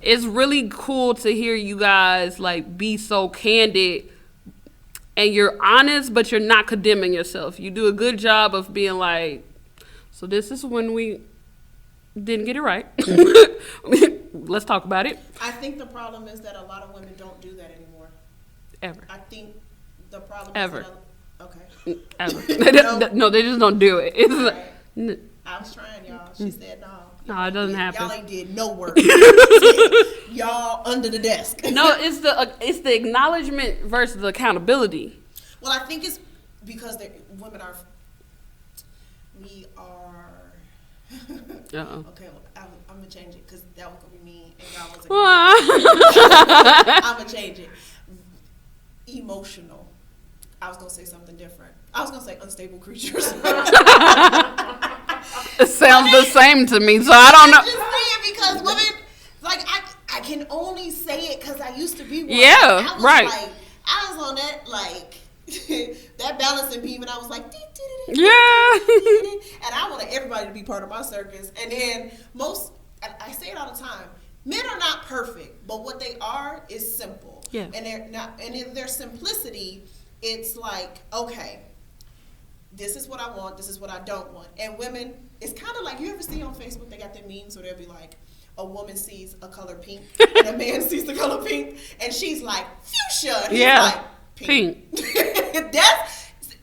[SPEAKER 2] it's really cool to hear you guys like be so candid and you're honest, but you're not condemning yourself. You do a good job of being like, so this is when we didn't get it right. Let's talk about it.
[SPEAKER 1] I think the problem is that a lot of women don't do that anymore.
[SPEAKER 2] Ever.
[SPEAKER 1] I think the problem
[SPEAKER 2] Ever.
[SPEAKER 1] is that okay.
[SPEAKER 2] Ever. No, they just don't do it. It's
[SPEAKER 1] I was trying, y'all. She said no.
[SPEAKER 2] No, it doesn't happen.
[SPEAKER 1] Y'all ain't did no work. Y'all under the desk.
[SPEAKER 2] No, it's the acknowledgement versus the accountability.
[SPEAKER 1] Well, I think it's because women are. We are. Okay, I'm gonna change it because that was gonna be mean, and y'all was. I'm gonna change it. Emotional. I was gonna say something different. I was gonna say unstable creatures.
[SPEAKER 2] It sounds the same to me, so I don't know.
[SPEAKER 1] I'm just saying because women, like I can only say it because I used to be one.
[SPEAKER 2] Yeah, right.
[SPEAKER 1] I was on that that balancing beam, and I was like,
[SPEAKER 2] yeah.
[SPEAKER 1] and I wanted everybody to be part of my circus. And then I say it all the time. Men are not perfect, but what they are is simple.
[SPEAKER 2] Yeah.
[SPEAKER 1] And they're not, and in their simplicity, it's like, okay, this is what I want, this is what I don't want. And women, it's kind of like, you ever see on Facebook, they got their memes where they'll be like, a woman sees a color pink, and a man sees the color pink, and she's like, fuchsia, and he's like, pink.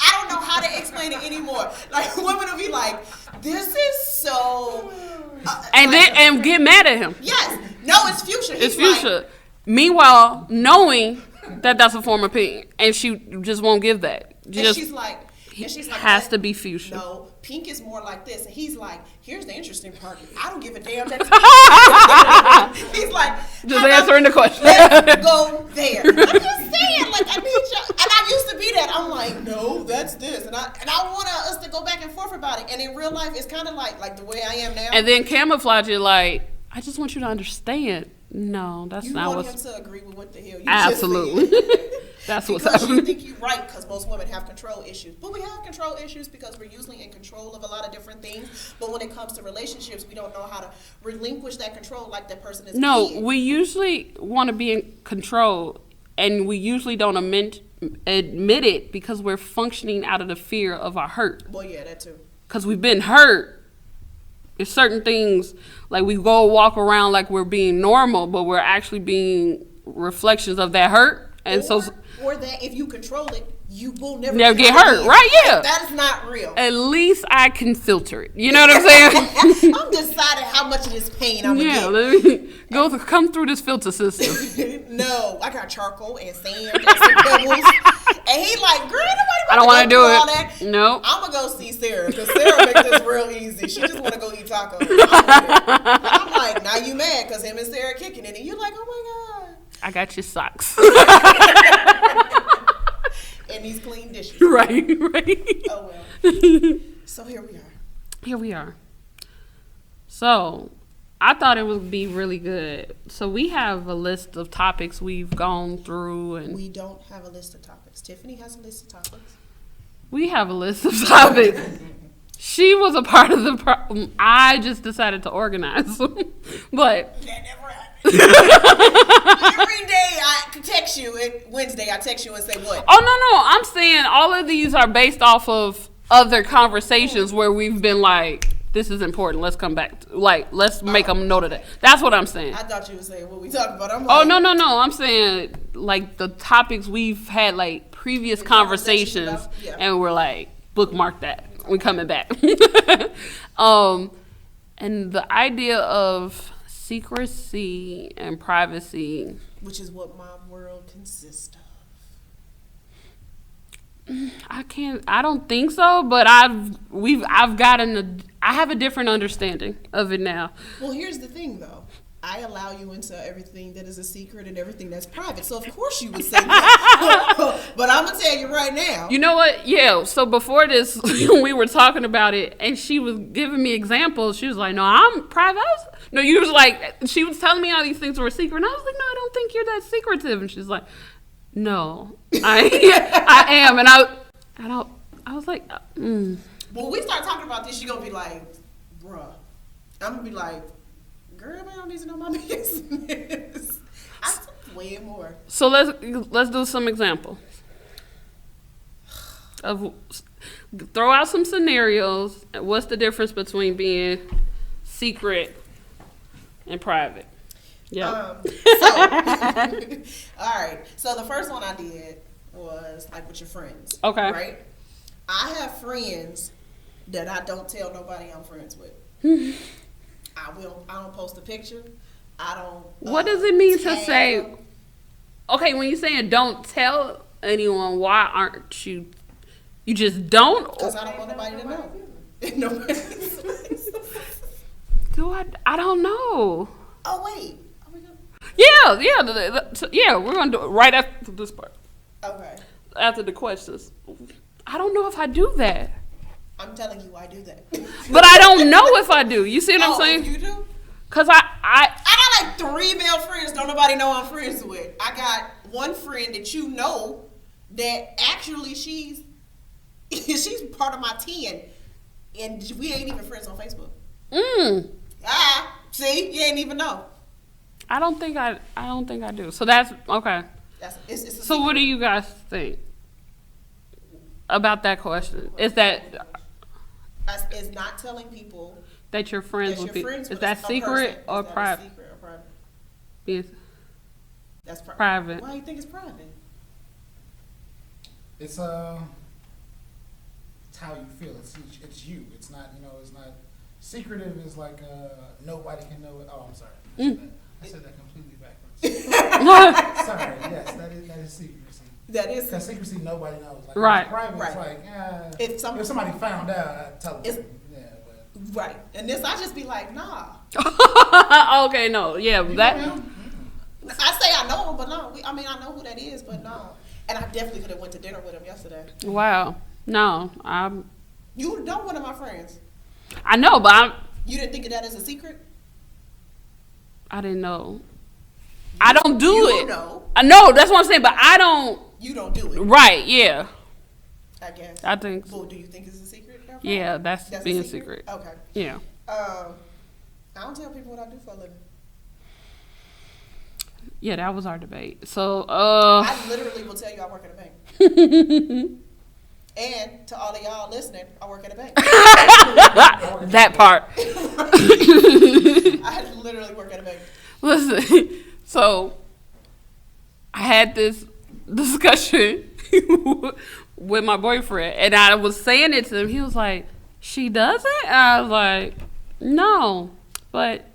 [SPEAKER 1] I don't know how to explain it anymore. Like, women will be like, this is so...
[SPEAKER 2] and get mad at him.
[SPEAKER 1] Yes. No, it's fuchsia.
[SPEAKER 2] It's fuchsia. Like, meanwhile, knowing that that's a form of pink, and she just won't give that.
[SPEAKER 1] She's like,
[SPEAKER 2] has to be fuchsia.
[SPEAKER 1] No, pink is more like this. And he's like, here's the interesting part. I don't give a damn. That's he's like,
[SPEAKER 2] just answering the question.
[SPEAKER 1] Let's go there. I'm just saying, like, I need you. And I used to be that. I'm like, no, that's this. And I want us to go back and forth about it. And in real life, it's kind of like the way I am now.
[SPEAKER 2] And then camouflage it like, I just want you to understand. No, that's not what.
[SPEAKER 1] You want him to agree with what the hell you
[SPEAKER 2] absolutely.
[SPEAKER 1] just said.
[SPEAKER 2] That's what's
[SPEAKER 1] because
[SPEAKER 2] happening.
[SPEAKER 1] You think you're right because most women have control issues. But we have control issues because we're usually in control of a lot of different things. But when it comes to relationships, we don't know how to relinquish that control like that person is.
[SPEAKER 2] No, we usually want to be in control, and we usually don't admit it because we're functioning out of the fear of our hurt.
[SPEAKER 1] Well, yeah, that too.
[SPEAKER 2] Because we've been hurt. There's certain things, like we go walk around like we're being normal, but we're actually being reflections of that hurt. And
[SPEAKER 1] or that if you control it, you will never
[SPEAKER 2] get hurt, right? Yeah.
[SPEAKER 1] That is not real.
[SPEAKER 2] At least I can filter it. You know what I'm saying?
[SPEAKER 1] I'm deciding how much of this pain I'm going to get.
[SPEAKER 2] Let me come through this filter system.
[SPEAKER 1] No, I got charcoal and sand and some pebbles. And he like, girl, nobody
[SPEAKER 2] I don't want to do
[SPEAKER 1] all that.
[SPEAKER 2] No.
[SPEAKER 1] I'm going to go see Sarah because Sarah makes this real easy. She just want to go eat tacos. I'm like, now you mad because him and Sarah kicking it. And you're like, oh my God.
[SPEAKER 2] I got your socks.
[SPEAKER 1] And these clean dishes.
[SPEAKER 2] Right.
[SPEAKER 1] Oh, well. So here we are.
[SPEAKER 2] So I thought it would be really good. So we have a list of topics we've gone through. And
[SPEAKER 1] we don't have a list of topics. Tiffany has a list of topics.
[SPEAKER 2] We have a list of topics. She was a part of the problem. I just decided to organize them. But
[SPEAKER 1] that never happened. Every day I text you, Wednesday I text you and say what?
[SPEAKER 2] Oh, no. I'm saying all of these are based off of other conversations where we've been like, this is important. Let's come back. Let's make them note of that. That's what I'm saying.
[SPEAKER 1] I thought you were saying what we talked about. I'm
[SPEAKER 2] like,
[SPEAKER 1] oh,
[SPEAKER 2] no. I'm saying like the topics we've had like previous conversations
[SPEAKER 1] yeah.
[SPEAKER 2] And we're like, bookmark that. We're coming back. And the idea of secrecy and privacy,
[SPEAKER 1] which is what my world consists of.
[SPEAKER 2] I don't think so, but I have a different understanding of it now.
[SPEAKER 1] Well, here's the thing though. I allow you into everything that is a secret and everything that's private. So, of course, you would say that. But I'm going to tell you right now.
[SPEAKER 2] You know what? Yeah. So, before this, we were talking about it, and she was giving me examples. She was like, no, I'm private. No, you was like, she was telling me all these things were secret. And I was like, no, I don't think you're that secretive. And she's like, no, I am. And I was like,
[SPEAKER 1] When we start talking about this, she's going to be like, bruh. I'm going to be like, girl, I don't need to know my business. I took way more.
[SPEAKER 2] So let's do some examples. Throw out some scenarios. What's the difference between being secret and private? Yeah.
[SPEAKER 1] All right. So the first one I did was like with your friends.
[SPEAKER 2] Okay.
[SPEAKER 1] Right? I have friends that I don't tell nobody I'm friends with. I don't post a picture. I don't.
[SPEAKER 2] What does it mean to
[SPEAKER 1] tag
[SPEAKER 2] say?
[SPEAKER 1] them.
[SPEAKER 2] Okay, when you're saying don't tell anyone, why aren't you? You just don't.
[SPEAKER 1] Because I don't want nobody to know. Nobody.
[SPEAKER 2] Do I? I don't know.
[SPEAKER 1] Oh wait. Are we gonna?
[SPEAKER 2] Yeah. We're gonna do it right after this part.
[SPEAKER 1] Okay.
[SPEAKER 2] After the questions. I don't know if I do that.
[SPEAKER 1] I'm telling you, I do that.
[SPEAKER 2] But I don't know if I do. You see what I'm saying?
[SPEAKER 1] You do?
[SPEAKER 2] Cause I
[SPEAKER 1] got like 3 male friends. Don't nobody know I'm friends with. I got one friend that you know that actually she's part of my 10, and we ain't even friends on Facebook. See, you ain't even know.
[SPEAKER 2] I don't think I do. So that's okay.
[SPEAKER 1] It's
[SPEAKER 2] so what do you guys think about that question? Is that
[SPEAKER 1] is not telling people
[SPEAKER 2] that you're friends with people? Is that secret or private?
[SPEAKER 1] Secret or private?
[SPEAKER 2] Yes.
[SPEAKER 1] That's
[SPEAKER 2] private.
[SPEAKER 1] Why do you think it's private?
[SPEAKER 3] It's how you feel. It's you. It's not, it's not secretive. Is like nobody can know it. Oh, I'm sorry. I said that completely backwards. Sorry. Yes, that is secrecy.
[SPEAKER 1] That is
[SPEAKER 3] because secrecy nobody knows. Like,
[SPEAKER 2] right.
[SPEAKER 3] Private.
[SPEAKER 1] Right.
[SPEAKER 3] It's like if somebody found out, I'd tell them.
[SPEAKER 1] Right. And this, I just be like, nah.
[SPEAKER 2] Okay, no, yeah, that.
[SPEAKER 1] I say I know him, but no. I know who that is, but no. And I definitely could have went to dinner with him yesterday.
[SPEAKER 2] Wow. No,
[SPEAKER 1] You know one of my friends.
[SPEAKER 2] I know, but
[SPEAKER 1] You didn't think of that as a secret?
[SPEAKER 2] I didn't know. I don't do it.
[SPEAKER 1] You know.
[SPEAKER 2] I know, that's what I'm saying, but I don't.
[SPEAKER 1] You don't do it.
[SPEAKER 2] Right, yeah.
[SPEAKER 1] I guess.
[SPEAKER 2] I think so.
[SPEAKER 1] Well, do you think it's a secret?
[SPEAKER 2] Yeah, that's being secret.
[SPEAKER 1] Okay.
[SPEAKER 2] Yeah.
[SPEAKER 1] I don't tell people what I do for a living.
[SPEAKER 2] Yeah, that was our debate. So,
[SPEAKER 1] I literally will tell you I work at a bank. And to all of y'all listening, I work at a bank.
[SPEAKER 2] That part.
[SPEAKER 1] I literally work at a bank.
[SPEAKER 2] Listen, so I had this discussion with my boyfriend, and I was saying it to him. He was like, "She doesn't?" I was like, "No, but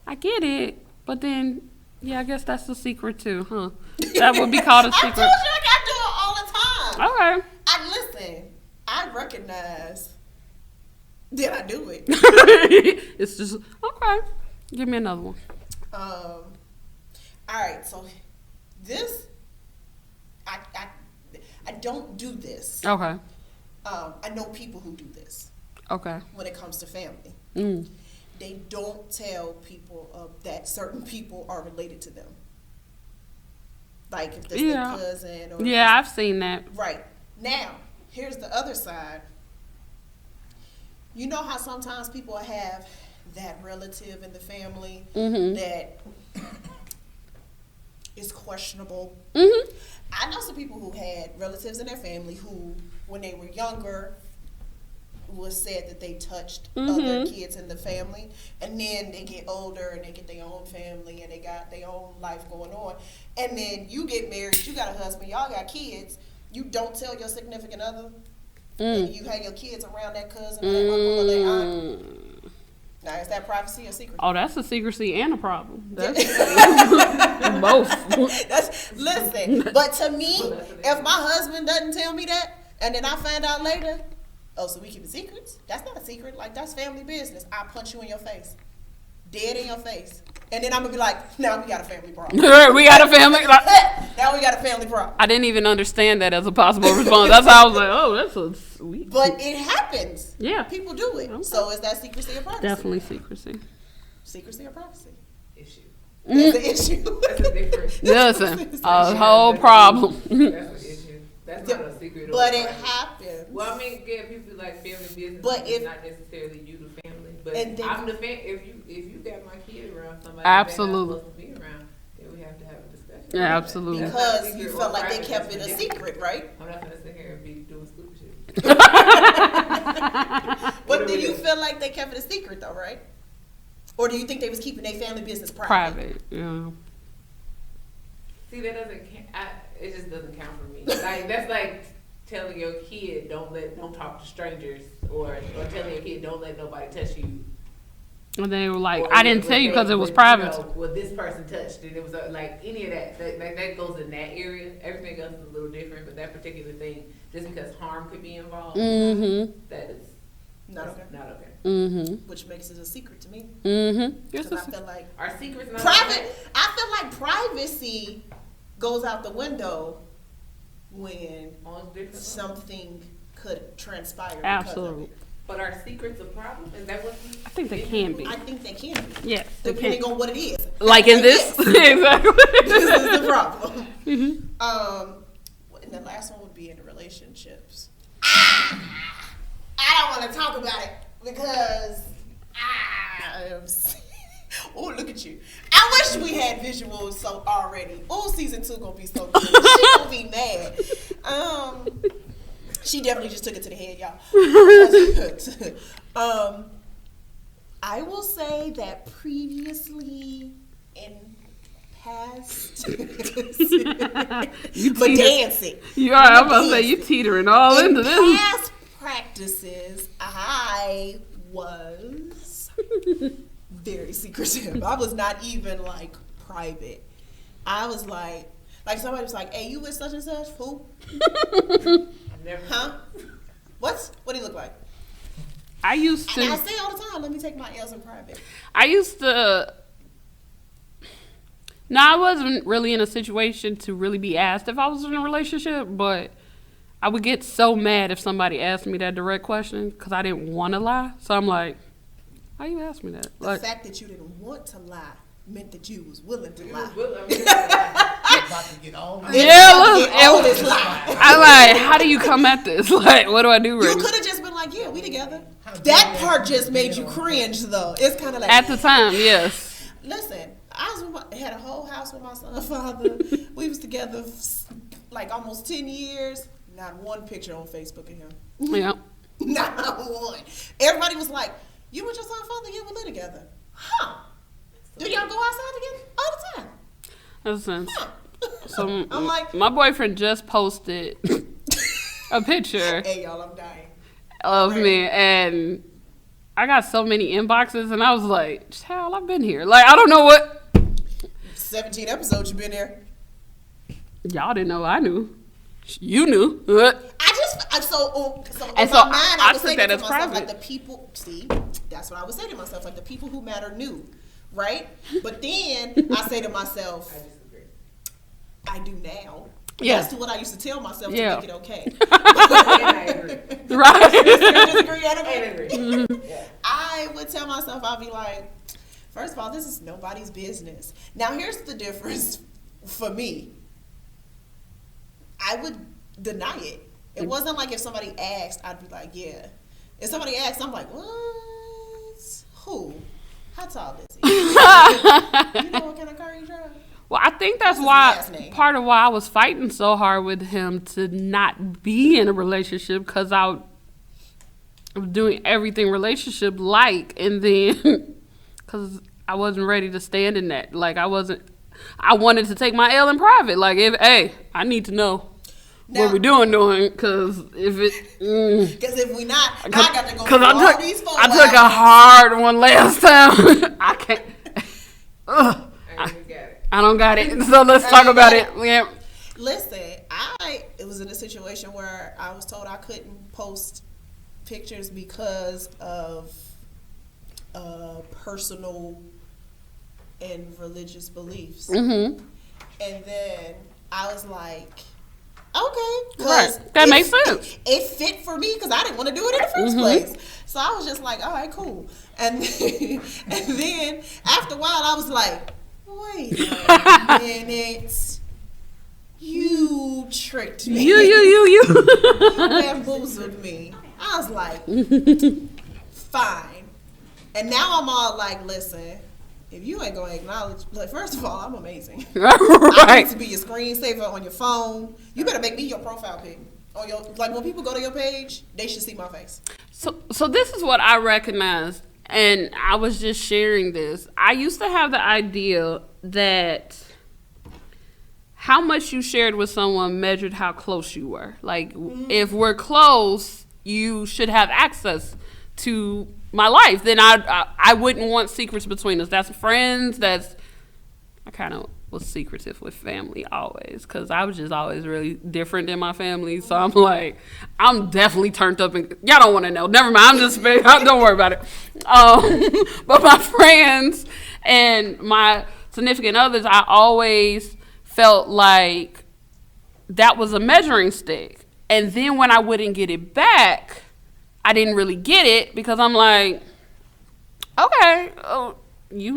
[SPEAKER 2] I get it. But then, yeah, I guess that's the secret too, huh? That would be called a secret."
[SPEAKER 1] I told you I do it all the time.
[SPEAKER 2] Okay.
[SPEAKER 1] I recognize that I do it.
[SPEAKER 2] It's just okay. Give me another one.
[SPEAKER 1] All right, so this, I don't do this.
[SPEAKER 2] Okay.
[SPEAKER 1] I know people who do this.
[SPEAKER 2] Okay.
[SPEAKER 1] When it comes to family, they don't tell people that certain people are related to them. Like if this is their cousin or
[SPEAKER 2] I've seen that.
[SPEAKER 1] Right. Now, here's the other side. You know how sometimes people have that relative in the family that is questionable. I know some people who had relatives in their family who, when they were younger, was said that they touched other kids in the family, and then they get older and they get their own family and they got their own life going on, and then you get married, you got a husband, y'all got kids, you don't tell your significant other, and you have your kids around that cousin or that uncle or that aunt. Now, is that privacy or secret?
[SPEAKER 2] Oh, that's a secrecy and a problem. That's both.
[SPEAKER 1] Listen, but to me, if my husband doesn't tell me that, and then I find out later, oh, so we keeping secrets? That's not a secret. Like, that's family business. I punch you in your face. Dead in your face. And then I'm going to be like, now we got a family problem.
[SPEAKER 2] We got a family.
[SPEAKER 1] Now we got a family problem.
[SPEAKER 2] I didn't even understand that as a possible response. That's how I was like, oh, that's a sweet.
[SPEAKER 1] But it happens.
[SPEAKER 2] Yeah.
[SPEAKER 1] People do it. Okay. So is that secrecy or privacy?
[SPEAKER 2] Definitely secrecy.
[SPEAKER 1] Secrecy or privacy?
[SPEAKER 4] Issue.
[SPEAKER 1] That's an issue.
[SPEAKER 4] That's a different.
[SPEAKER 2] Listen, a whole problem.
[SPEAKER 4] That's an issue. That's not a secret.
[SPEAKER 1] But it happens.
[SPEAKER 4] Well, I mean, yeah, people like family business,
[SPEAKER 1] but
[SPEAKER 4] it's not necessarily you, the family. But
[SPEAKER 1] then,
[SPEAKER 4] I'm the fan. If you got my kid around somebody
[SPEAKER 2] absolutely
[SPEAKER 4] that's not supposed to be around, then we have to have a discussion.
[SPEAKER 2] Yeah, absolutely.
[SPEAKER 1] Because you felt like they kept it a secret, right?
[SPEAKER 4] I'm not gonna sit here and be doing stupid shit.
[SPEAKER 1] But do you feel like they kept it a secret though, right? Or do you think they was keeping their family business private?
[SPEAKER 2] Private, yeah.
[SPEAKER 4] See, that doesn't. It just doesn't count for me. Like that's like telling your kid don't talk to strangers, or telling your kid don't let nobody touch you.
[SPEAKER 2] And they were like,
[SPEAKER 4] Or
[SPEAKER 2] I didn't tell you because it was private.
[SPEAKER 4] Well, this person touched it. It was like any of that goes in that area. Everything else is a little different, but that particular thing, just because harm could be involved, that is
[SPEAKER 1] Not okay.
[SPEAKER 4] not okay.
[SPEAKER 2] Mm-hmm.
[SPEAKER 1] Which makes it a secret to me.
[SPEAKER 2] Mm-hmm.
[SPEAKER 1] Because I feel like
[SPEAKER 4] Our secrets not
[SPEAKER 1] private.
[SPEAKER 4] okay?
[SPEAKER 1] I feel like privacy goes out the window when
[SPEAKER 4] On different levels.
[SPEAKER 1] something could transpire.
[SPEAKER 2] Absolutely.
[SPEAKER 1] Because
[SPEAKER 4] But are secrets a problem? Is that what?
[SPEAKER 2] I think they can be.
[SPEAKER 1] of it. I think they can be.
[SPEAKER 2] Yes, they
[SPEAKER 1] Depending
[SPEAKER 2] can.
[SPEAKER 1] on what it is.
[SPEAKER 2] Like in this? Exactly.
[SPEAKER 1] This is the problem. And the last one would be in relationships. I don't want to talk about it because oh, look at you. I wish we had visuals so already. Oh, season 2 gonna be so good. She gonna be mad. She definitely just took it to the head, y'all. I will say that previously in past, but dancing.
[SPEAKER 2] Yeah, I'm about to say you teetering all into
[SPEAKER 1] In
[SPEAKER 2] this.
[SPEAKER 1] past practices, I was very secretive. I was not even like private. I was like somebody was like, "Hey, you with such and such? Who?
[SPEAKER 4] Never.
[SPEAKER 1] Huh? What do you look like?"
[SPEAKER 2] I used
[SPEAKER 1] And I
[SPEAKER 2] to.
[SPEAKER 1] say all the time, "Let me take my L's in private."
[SPEAKER 2] I used to. No, I wasn't really in a situation to really be asked if I was in a relationship, but I would get so mad if somebody asked me that direct question because I didn't want to lie. So I'm like, why you ask me that?
[SPEAKER 1] The
[SPEAKER 2] Like,
[SPEAKER 1] fact that you didn't want to lie meant that you was willing to lie.
[SPEAKER 3] About to get all this.
[SPEAKER 1] All this lie.
[SPEAKER 2] I like, how do you come at this? Like, what do I do?
[SPEAKER 1] You
[SPEAKER 2] Really?
[SPEAKER 1] could have just been like, "Yeah, we together." That part just made you cringe, though. It's kind of like
[SPEAKER 2] At the time, yes.
[SPEAKER 1] Listen, I was had a whole house with my son's father. We was together like almost 10 years. Not one picture on Facebook of him.
[SPEAKER 2] Yeah.
[SPEAKER 1] Not one. Everybody was like, "You with your son's father? Yeah, we live together." Huh? Do y'all go outside together all the time?
[SPEAKER 2] Listen,
[SPEAKER 1] Huh?
[SPEAKER 2] so
[SPEAKER 1] I'm like,
[SPEAKER 2] my boyfriend just posted a picture
[SPEAKER 1] "Hey, y'all, I'm dying."
[SPEAKER 2] of me, and I got so many inboxes, and I was like, child, I've been here. Like, I don't know what.
[SPEAKER 1] 17 episodes you've been there.
[SPEAKER 2] Y'all didn't know I knew. You knew. What?
[SPEAKER 1] So
[SPEAKER 2] And
[SPEAKER 1] in
[SPEAKER 2] so
[SPEAKER 1] my mind,
[SPEAKER 2] I
[SPEAKER 1] was
[SPEAKER 2] took
[SPEAKER 1] saying
[SPEAKER 2] that
[SPEAKER 1] to
[SPEAKER 2] as
[SPEAKER 1] myself,
[SPEAKER 2] private.
[SPEAKER 1] like the people, see, that's what I was saying to myself, like the people who matter knew, right? But then I say to myself,
[SPEAKER 4] I disagree.
[SPEAKER 1] I do now.
[SPEAKER 2] Yeah.
[SPEAKER 1] That's what I used to tell myself
[SPEAKER 2] Yeah.
[SPEAKER 1] to make it okay.
[SPEAKER 4] And I agree.
[SPEAKER 2] Right.
[SPEAKER 1] Disagree, I
[SPEAKER 4] And
[SPEAKER 1] agree.
[SPEAKER 4] agree. Yeah.
[SPEAKER 1] I would tell myself, I'd be like, first of all, this is nobody's business. Now, here's the difference for me. I would deny it. It wasn't like if somebody asked, I'd be like, yeah. If somebody asked, I'm like, what? Who? How tall is he? You know what kind of car he drive?
[SPEAKER 2] Well, I think that's
[SPEAKER 1] What's his
[SPEAKER 2] why
[SPEAKER 1] last name?
[SPEAKER 2] part of why I was fighting so hard with him to not be in a relationship, because I was doing everything relationship like, and then because I wasn't ready to stand in that. Like, I wanted to take my L in private. Like, I need to know what we're doing, because if it.
[SPEAKER 1] Because if we not, I got to go
[SPEAKER 2] Because
[SPEAKER 1] through all these photos.
[SPEAKER 2] I took a hard one last time. I can't. Ugh.
[SPEAKER 4] I got it.
[SPEAKER 2] I don't got it. So let's talk about it. Yeah.
[SPEAKER 1] Listen, it was in a situation where I was told I couldn't post pictures because of personal and religious beliefs.
[SPEAKER 2] Mm-hmm.
[SPEAKER 1] And then I was like, okay. 'cause
[SPEAKER 2] Right. That makes sense.
[SPEAKER 1] It fit for me because I didn't want to do it in the first place. So I was just like, all right, cool. And then after a while, I was like, wait a minute. You tricked me.
[SPEAKER 2] You.
[SPEAKER 1] Bamboozled me. I was like, fine. And now I'm all like, listen, if you ain't gonna acknowledge, like, first of all, I'm amazing. I need
[SPEAKER 2] Right.
[SPEAKER 1] to be your screensaver on your phone. You better make me your profile pic. On your, like, when people go to your page, they should see my face.
[SPEAKER 2] So this is what I recognized, and I was just sharing this. I used to have the idea that how much you shared with someone measured how close you were. Like, if we're close, you should have access to my life, then I wouldn't want secrets between us. That's friends. I kind of was secretive with family always because I was just always really different than my family. So I'm like, I'm definitely turned up and y'all don't want to know. Never mind. I'm just don't worry about it. But my friends and my significant others, I always felt like that was a measuring stick. And then when I wouldn't get it back, I didn't really get it because I'm like, okay, are we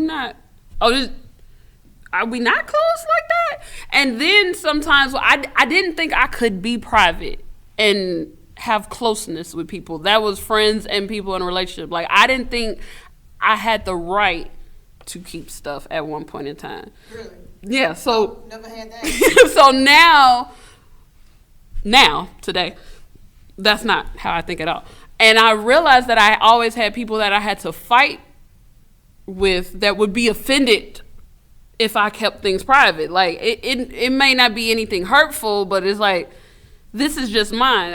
[SPEAKER 2] not close like that? And then sometimes I didn't think I could be private and have closeness with people. That was friends and people in a relationship. Like, I didn't think I had the right to keep stuff at one point in time.
[SPEAKER 1] Really?
[SPEAKER 2] Yeah, so.
[SPEAKER 1] Never had that.
[SPEAKER 2] So now, today, that's not how I think at all. And I realized that I always had people that I had to fight with that would be offended if I kept things private. Like, it may not be anything hurtful, but it's like, this is just mine.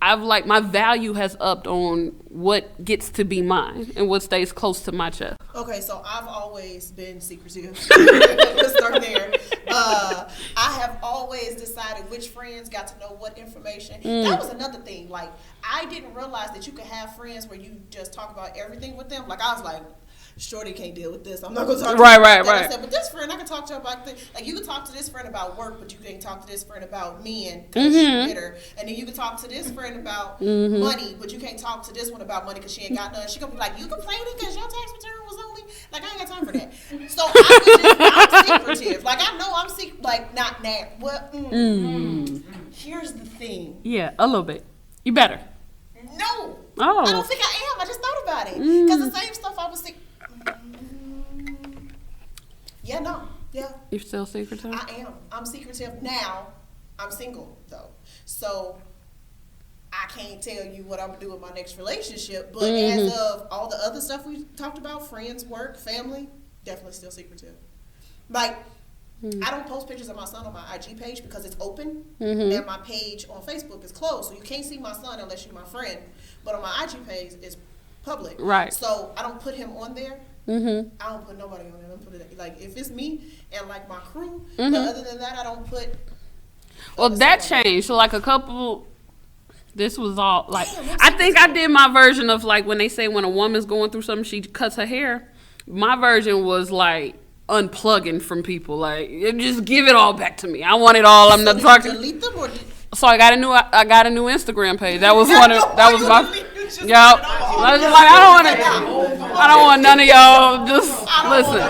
[SPEAKER 2] I've like, my value has upped on what gets to be mine and what stays close to my chest.
[SPEAKER 1] Okay, so I've always been secretive. Let's start there. I have always decided which friends got to know what information. That was another thing. Like, I didn't realize that you could have friends where you just talk about everything with them. Like, I was like, Shorty can't deal with this. I'm not going to talk to her about that. I said, but this friend, I can talk to her about things. Like, you can talk to this friend about work, but you can't talk to this friend about men because she's bitter. And then you can talk to this friend about money, but you can't talk to this one about money because she ain't got none. She going to be like, you complaining because your tax return was only, like, I ain't got time for that. So I'm secretive. Like, I know I'm secret, like, not now. Well, here's the thing.
[SPEAKER 2] Yeah, a little bit. You better.
[SPEAKER 1] No.
[SPEAKER 2] Oh.
[SPEAKER 1] I don't think I am. I just thought about it. Because the same stuff I was secret. Yeah, no. Yeah.
[SPEAKER 2] You're still secretive?
[SPEAKER 1] I am. I'm secretive now. I'm single, though. So I can't tell you what I'm going to do with my next relationship. But as of all the other stuff we talked about, friends, work, family, definitely still secretive. Like, I don't post pictures of my son on my IG page because it's open. And my page on Facebook is closed. So you can't see my son unless you're my friend. But on my IG page, it's public.
[SPEAKER 2] Right.
[SPEAKER 1] So I don't put him on there. I don't put nobody on there. I don't put it, like, if it's me and like my crew, but other than that, I don't put.
[SPEAKER 2] Well, that changed. So like a couple. This was all like, I think I did my version of like when they say when a woman's going through something, she cuts her hair. My version was like unplugging from people, like just give it all back to me. I want it all. I'm not talking.
[SPEAKER 1] Delete them or
[SPEAKER 2] so I got a new Instagram page. That was one of that was my. Yep. I was like, I don't want none of y'all. Just listen.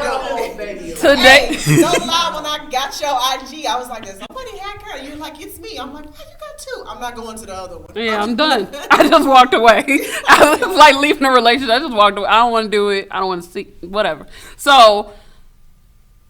[SPEAKER 2] Today.
[SPEAKER 1] Hey, don't lie. When I got your IG, I was like, "There's somebody hack her." You're like, "It's me." I'm like, "Why you got two?" I'm not going to the other one.
[SPEAKER 2] Yeah, I'm done. I just walked away. I was like leaving a relationship. I just walked away. I don't want to do it. I don't want to see whatever. So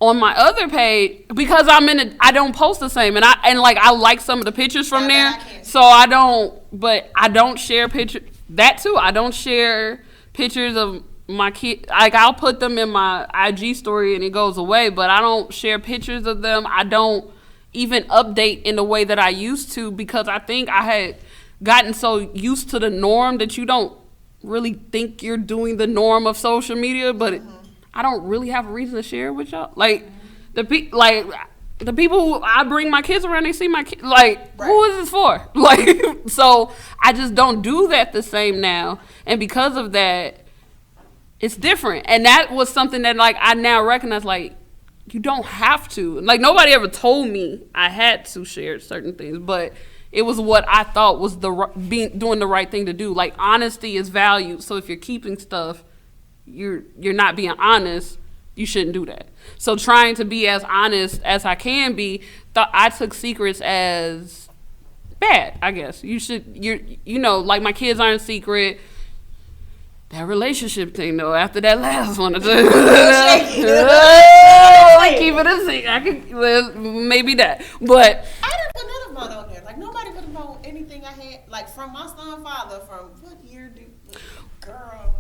[SPEAKER 2] on my other page, because I don't post the same, and I like some of the pictures from there. So I don't share pictures. That too, I don't share pictures of my kid. Like, I'll put them in my IG story and it goes away, but I don't share pictures of them. I don't even update in the way that I used to because I think I had gotten so used to the norm that you don't really think you're doing the norm of social media, but I don't really have a reason to share it with y'all. Like, the people who I bring my kids around, they see my kids. Like, who is this for? Like, so I just don't do that the same now. And because of that, it's different. And that was something that, like, I now recognize, like, you don't have to. Like, nobody ever told me I had to share certain things, but it was what I thought was doing the right thing to do. Like, honesty is valued. So if you're keeping stuff, you're not being honest. You shouldn't do that. So trying to be as honest as I can be, I took secrets as bad, I guess. You know, like my kids aren't secret. That relationship thing, though, after that last one, keep it a secret. Maybe that. But
[SPEAKER 1] I didn't put none of mine on there. Like, nobody put them on anything I had. Like, from my son father, from what year girl,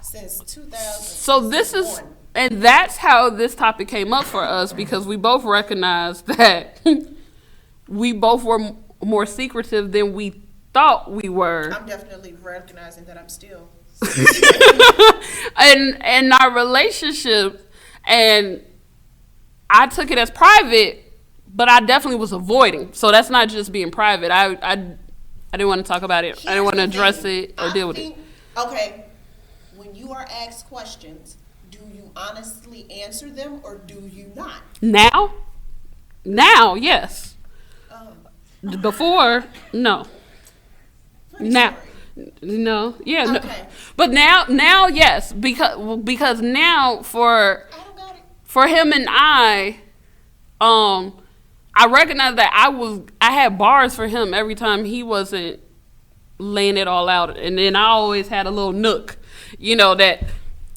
[SPEAKER 1] since 2000.
[SPEAKER 2] So this is... And that's how this topic came up for us because we both recognized that we both were more secretive than we thought we were.
[SPEAKER 1] I'm definitely recognizing that I'm still
[SPEAKER 2] and our relationship, and I took it as private, but I definitely was avoiding. So that's not just being private. I didn't want to talk about it. I didn't want to address it or deal with it.
[SPEAKER 1] Okay, when you are asked questions, do you honestly answer them or do you not?
[SPEAKER 2] Now, yes. Before, no.
[SPEAKER 1] Funny
[SPEAKER 2] Now,
[SPEAKER 1] story.
[SPEAKER 2] no, yeah, no.
[SPEAKER 1] Okay.
[SPEAKER 2] But now, yes, because now
[SPEAKER 1] I don't got it.
[SPEAKER 2] for him and I recognize that I had bars for him every time he wasn't laying it all out, and then I always had a little nook, that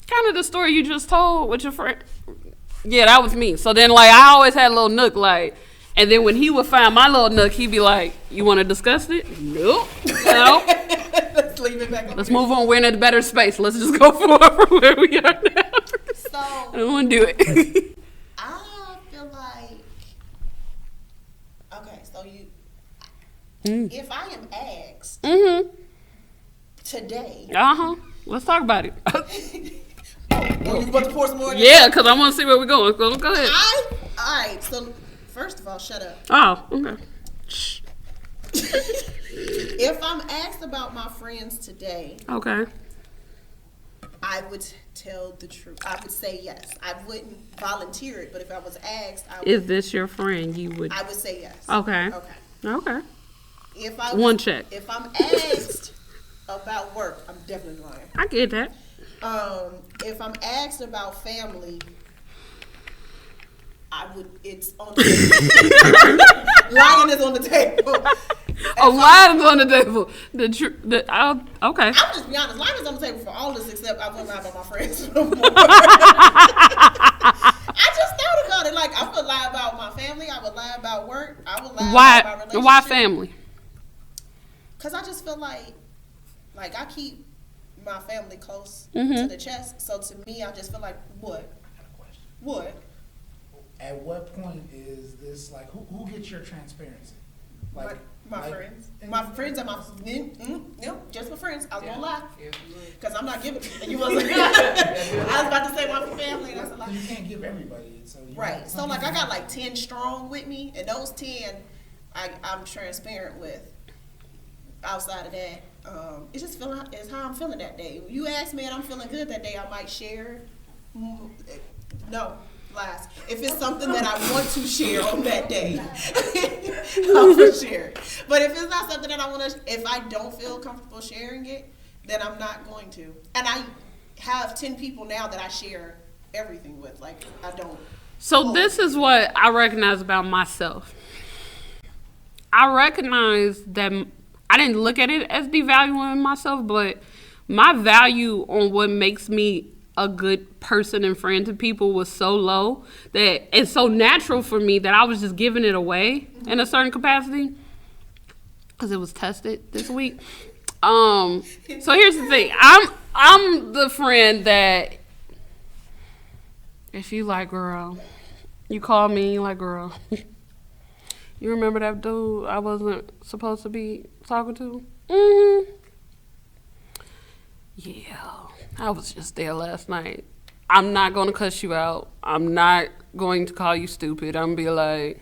[SPEAKER 2] kind of the story you just told with your friend. Yeah, that was me. So then, I always had a little nook, and then when he would find my little nook, he'd be like, "You want to discuss it?" Nope. No.
[SPEAKER 1] Let's leave it back.
[SPEAKER 2] Let's move on. We're in a better space. Let's just go forward from where we are now.
[SPEAKER 1] So
[SPEAKER 2] I don't want to do it.
[SPEAKER 1] I feel like, okay, so if I am asked today,
[SPEAKER 2] Let's talk about it.
[SPEAKER 1] you about to pour some more?
[SPEAKER 2] Yeah, because I want to see where we're going. Go ahead.
[SPEAKER 1] All right. So first of all, shut up.
[SPEAKER 2] Oh, okay.
[SPEAKER 1] If I'm asked about my friends today,
[SPEAKER 2] Okay.
[SPEAKER 1] I would tell the truth. I would say yes. I wouldn't volunteer it, but if I was asked,
[SPEAKER 2] Is this your friend?
[SPEAKER 1] I would say yes.
[SPEAKER 2] Okay.
[SPEAKER 1] Okay.
[SPEAKER 2] Okay.
[SPEAKER 1] If I
[SPEAKER 2] One check.
[SPEAKER 1] If I'm asked about work, I'm definitely lying.
[SPEAKER 2] I get that.
[SPEAKER 1] If I'm asked about family, it's on the table. Lying is on the table.
[SPEAKER 2] Lying is on the table. Okay.
[SPEAKER 1] I'll just be honest. Lying is on the table for all of us except I wouldn't lie about my friends no more. I just thought about it. I would lie about my family. I would lie about work. I would lie about my relationship.
[SPEAKER 2] Why family?
[SPEAKER 1] Because I just feel like I keep my family close
[SPEAKER 2] Mm-hmm.
[SPEAKER 1] to the chest. So to me, I just feel like, what? What?
[SPEAKER 3] At what point is this who gets your transparency?
[SPEAKER 1] My friends. My friends are just my friends. I was gonna lie. Because I'm not giving and you wasn't. I was about to say my family, and that's a lie.
[SPEAKER 3] You can't give everybody it. So
[SPEAKER 1] Right. So I got 10 strong with me, and those 10 I'm transparent with. Outside of that, it's just it's how I'm feeling that day. You ask me and I'm feeling good that day, I might share. No, lies. If it's something that I want to share on that day, I will share it. But if it's not something that I want to, if I don't feel comfortable sharing it, then I'm not going to. And I have 10 people now that I share everything with. I don't.
[SPEAKER 2] So this is what I recognize about myself. I recognize that I didn't look at it as devaluing myself, but my value on what makes me a good person and friend to people was so low that it's so natural for me that I was just giving it away in a certain capacity because it was tested this week. So here's the thing. I'm the friend that if you like, girl, you call me and you like, girl, you remember that dude I wasn't supposed to be talking to? Mm-hmm. Yeah, I was just there last night. I'm not going to cuss you out. I'm not going to call you stupid. I'm going to be like,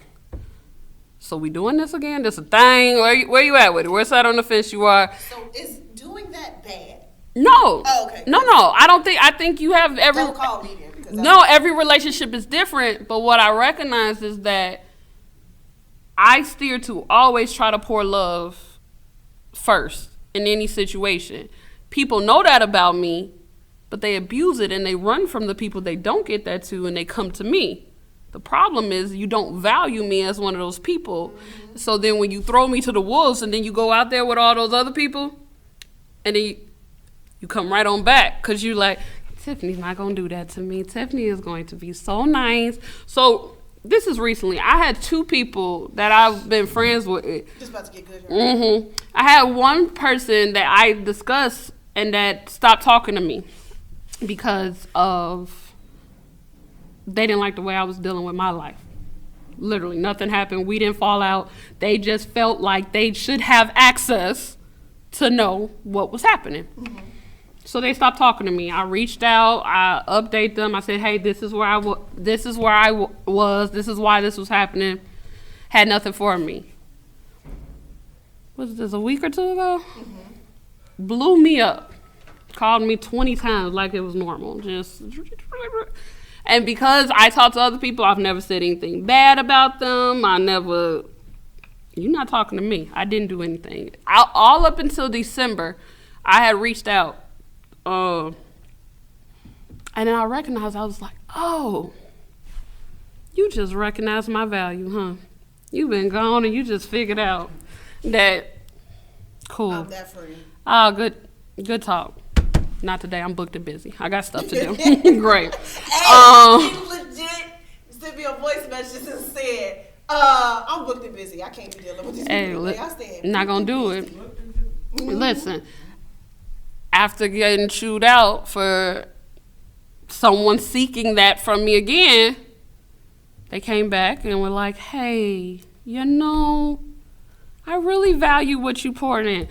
[SPEAKER 2] so we doing this again? This a thing? Where you at with it? Where's that on the fence you are?
[SPEAKER 1] So is doing that bad?
[SPEAKER 2] No.
[SPEAKER 1] Oh, okay.
[SPEAKER 2] No. I think you have every...
[SPEAKER 1] Don't call me then. Because
[SPEAKER 2] No, every relationship is different. But what I recognize is that I steer to always try to pour love first in any situation. People know that about me, but they abuse it and they run from the people they don't get that to and they come to me. The problem is you don't value me as one of those people. Mm-hmm. So then when you throw me to the wolves and then you go out there with all those other people and then you come right on back because you're like, Tiffany's not going to do that to me. Tiffany is going to be so nice. So this is recently. I had 2 people that I've been friends with.
[SPEAKER 1] Just about to get good.
[SPEAKER 2] Mm-hmm. I had one person that I discussed and that stopped talking to me because of they didn't like the way I was dealing with my life. Literally, nothing happened. We didn't fall out. They just felt like they should have access to know what was happening. Mm-hmm. So they stopped talking to me. I reached out. I update them. I said, hey, this is where I was. This is why this was happening. Had nothing for me. Was this a week or two ago? Mm-hmm. Blew me up. Called me 20 times like it was normal. And because I talk to other people, I've never said anything bad about them. You're not talking to me. I didn't do anything. All up until December, I had reached out. And then I recognized, I was like, oh, you just recognized my value, huh? You've been gone and you just figured out that, cool.
[SPEAKER 1] I'm that friend.
[SPEAKER 2] Oh, good talk. Not today. I'm booked and busy. I got stuff to do. Great.
[SPEAKER 1] Hey, you legit sent me a voice message and said, I'm booked and busy. I can't be dealing with these people. I stand.
[SPEAKER 2] Not gonna do it. Listen, after getting chewed out for someone seeking that from me again, they came back and were like, hey, I really value what you poured in.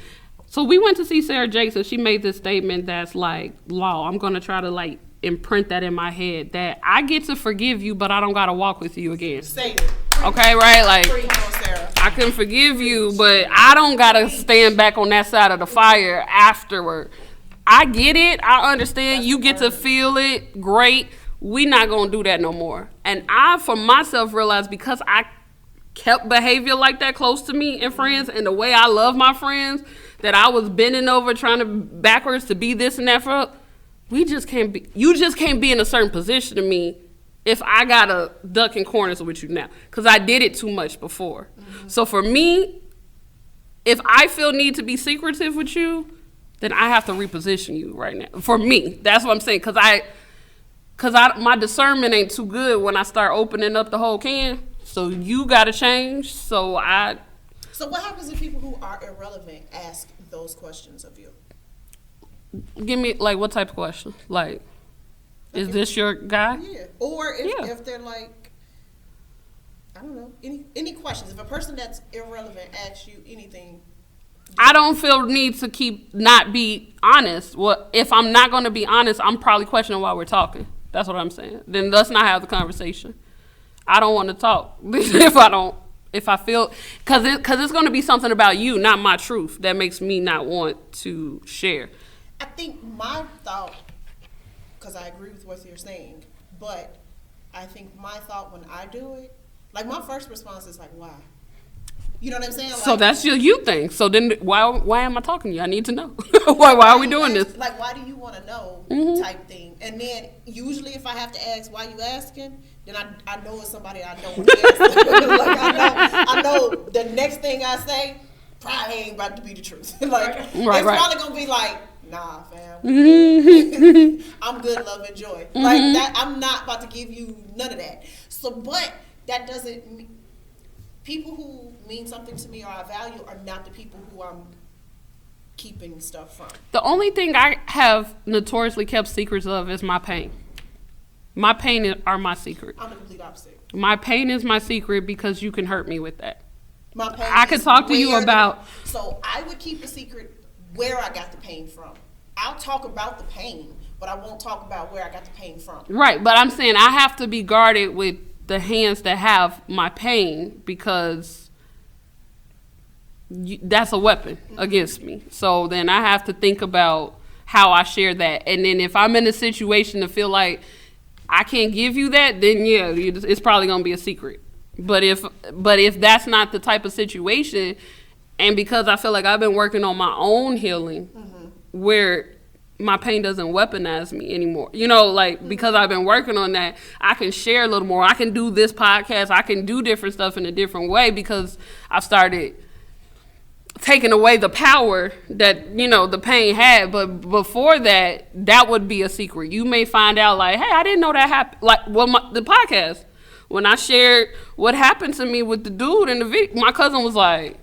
[SPEAKER 2] So we went to see Sarah Jakes, and she made this statement that's like law. I'm going to try to like imprint that in my head, that I get to forgive you, but I don't got to walk with you again.
[SPEAKER 1] Say it.
[SPEAKER 2] Okay, right? Like,
[SPEAKER 1] Come on, Sarah.
[SPEAKER 2] I can forgive you, but I don't got to stand back on that side of the fire afterward. I get it. I understand. You get to feel it. Great. We not going to do that no more. And I, for myself, realized because I kept behavior like that close to me and friends, and the way I love my friends, that I was bending over trying to backwards to be this and that for, you just can't be in a certain position to me if I gotta duck in corners with you now. Because I did it too much before. Mm-hmm. So for me, if I feel need to be secretive with you, then I have to reposition you right now. For me, that's what I'm saying. Because my discernment ain't too good when I start opening up the whole can. So you gotta change. So
[SPEAKER 1] what happens if people who are irrelevant ask those questions of you?
[SPEAKER 2] Give me, like, what type of question? Like, is this your guy?
[SPEAKER 1] Yeah. Or if they're like, I don't know, any questions. If a person that's irrelevant asks you anything.
[SPEAKER 2] I don't feel need to not be honest. Well, if I'm not going to be honest, I'm probably questioning why we're talking. That's what I'm saying. Then let's not have the conversation. I don't want to talk if I feel, because it's going to be something about you, not my truth, that makes me not want to share.
[SPEAKER 1] I think my thought, because I agree with what you're saying, but I think my thought when I do it, like my first response is like, why? You know what I'm saying? Like,
[SPEAKER 2] so that's you thing. So then why am I talking to you? I need to know. why are we doing this?
[SPEAKER 1] Like, why do you want to know type thing? And then usually if I have to ask why you asking, then I know it's somebody I know. Like I know the next thing I say probably ain't about to be the truth. Like it's probably gonna be like, nah, fam. I'm good, love, and joy. Like that. I'm not about to give you none of that. So, but that doesn't mean people who mean something to me or I value are not the people who I'm keeping stuff from.
[SPEAKER 2] The only thing I have notoriously kept secrets of is my pain. My pain are my secret.
[SPEAKER 1] I'm the complete opposite.
[SPEAKER 2] My pain is my secret because you can hurt me with that.
[SPEAKER 1] My pain
[SPEAKER 2] I could talk to you about.
[SPEAKER 1] So I would keep a secret where I got the pain from. I'll talk about the pain, but I won't talk about where I got the pain from.
[SPEAKER 2] Right, but I'm saying I have to be guarded with the hands that have my pain because that's a weapon against me. So then I have to think about how I share that. And then if I'm in a situation to feel like I can't give you that, then yeah, it's probably gonna be a secret. But if that's not the type of situation, and because I feel like I've been working on my own healing, where my pain doesn't weaponize me anymore, because I've been working on that, I can share a little more. I can do this podcast. I can do different stuff in a different way because I've started taking away the power that, the pain had. But before that, that would be a secret. You may find out like, hey, I didn't know that happened. Like, the podcast, when I shared what happened to me with the dude in the video, my cousin was like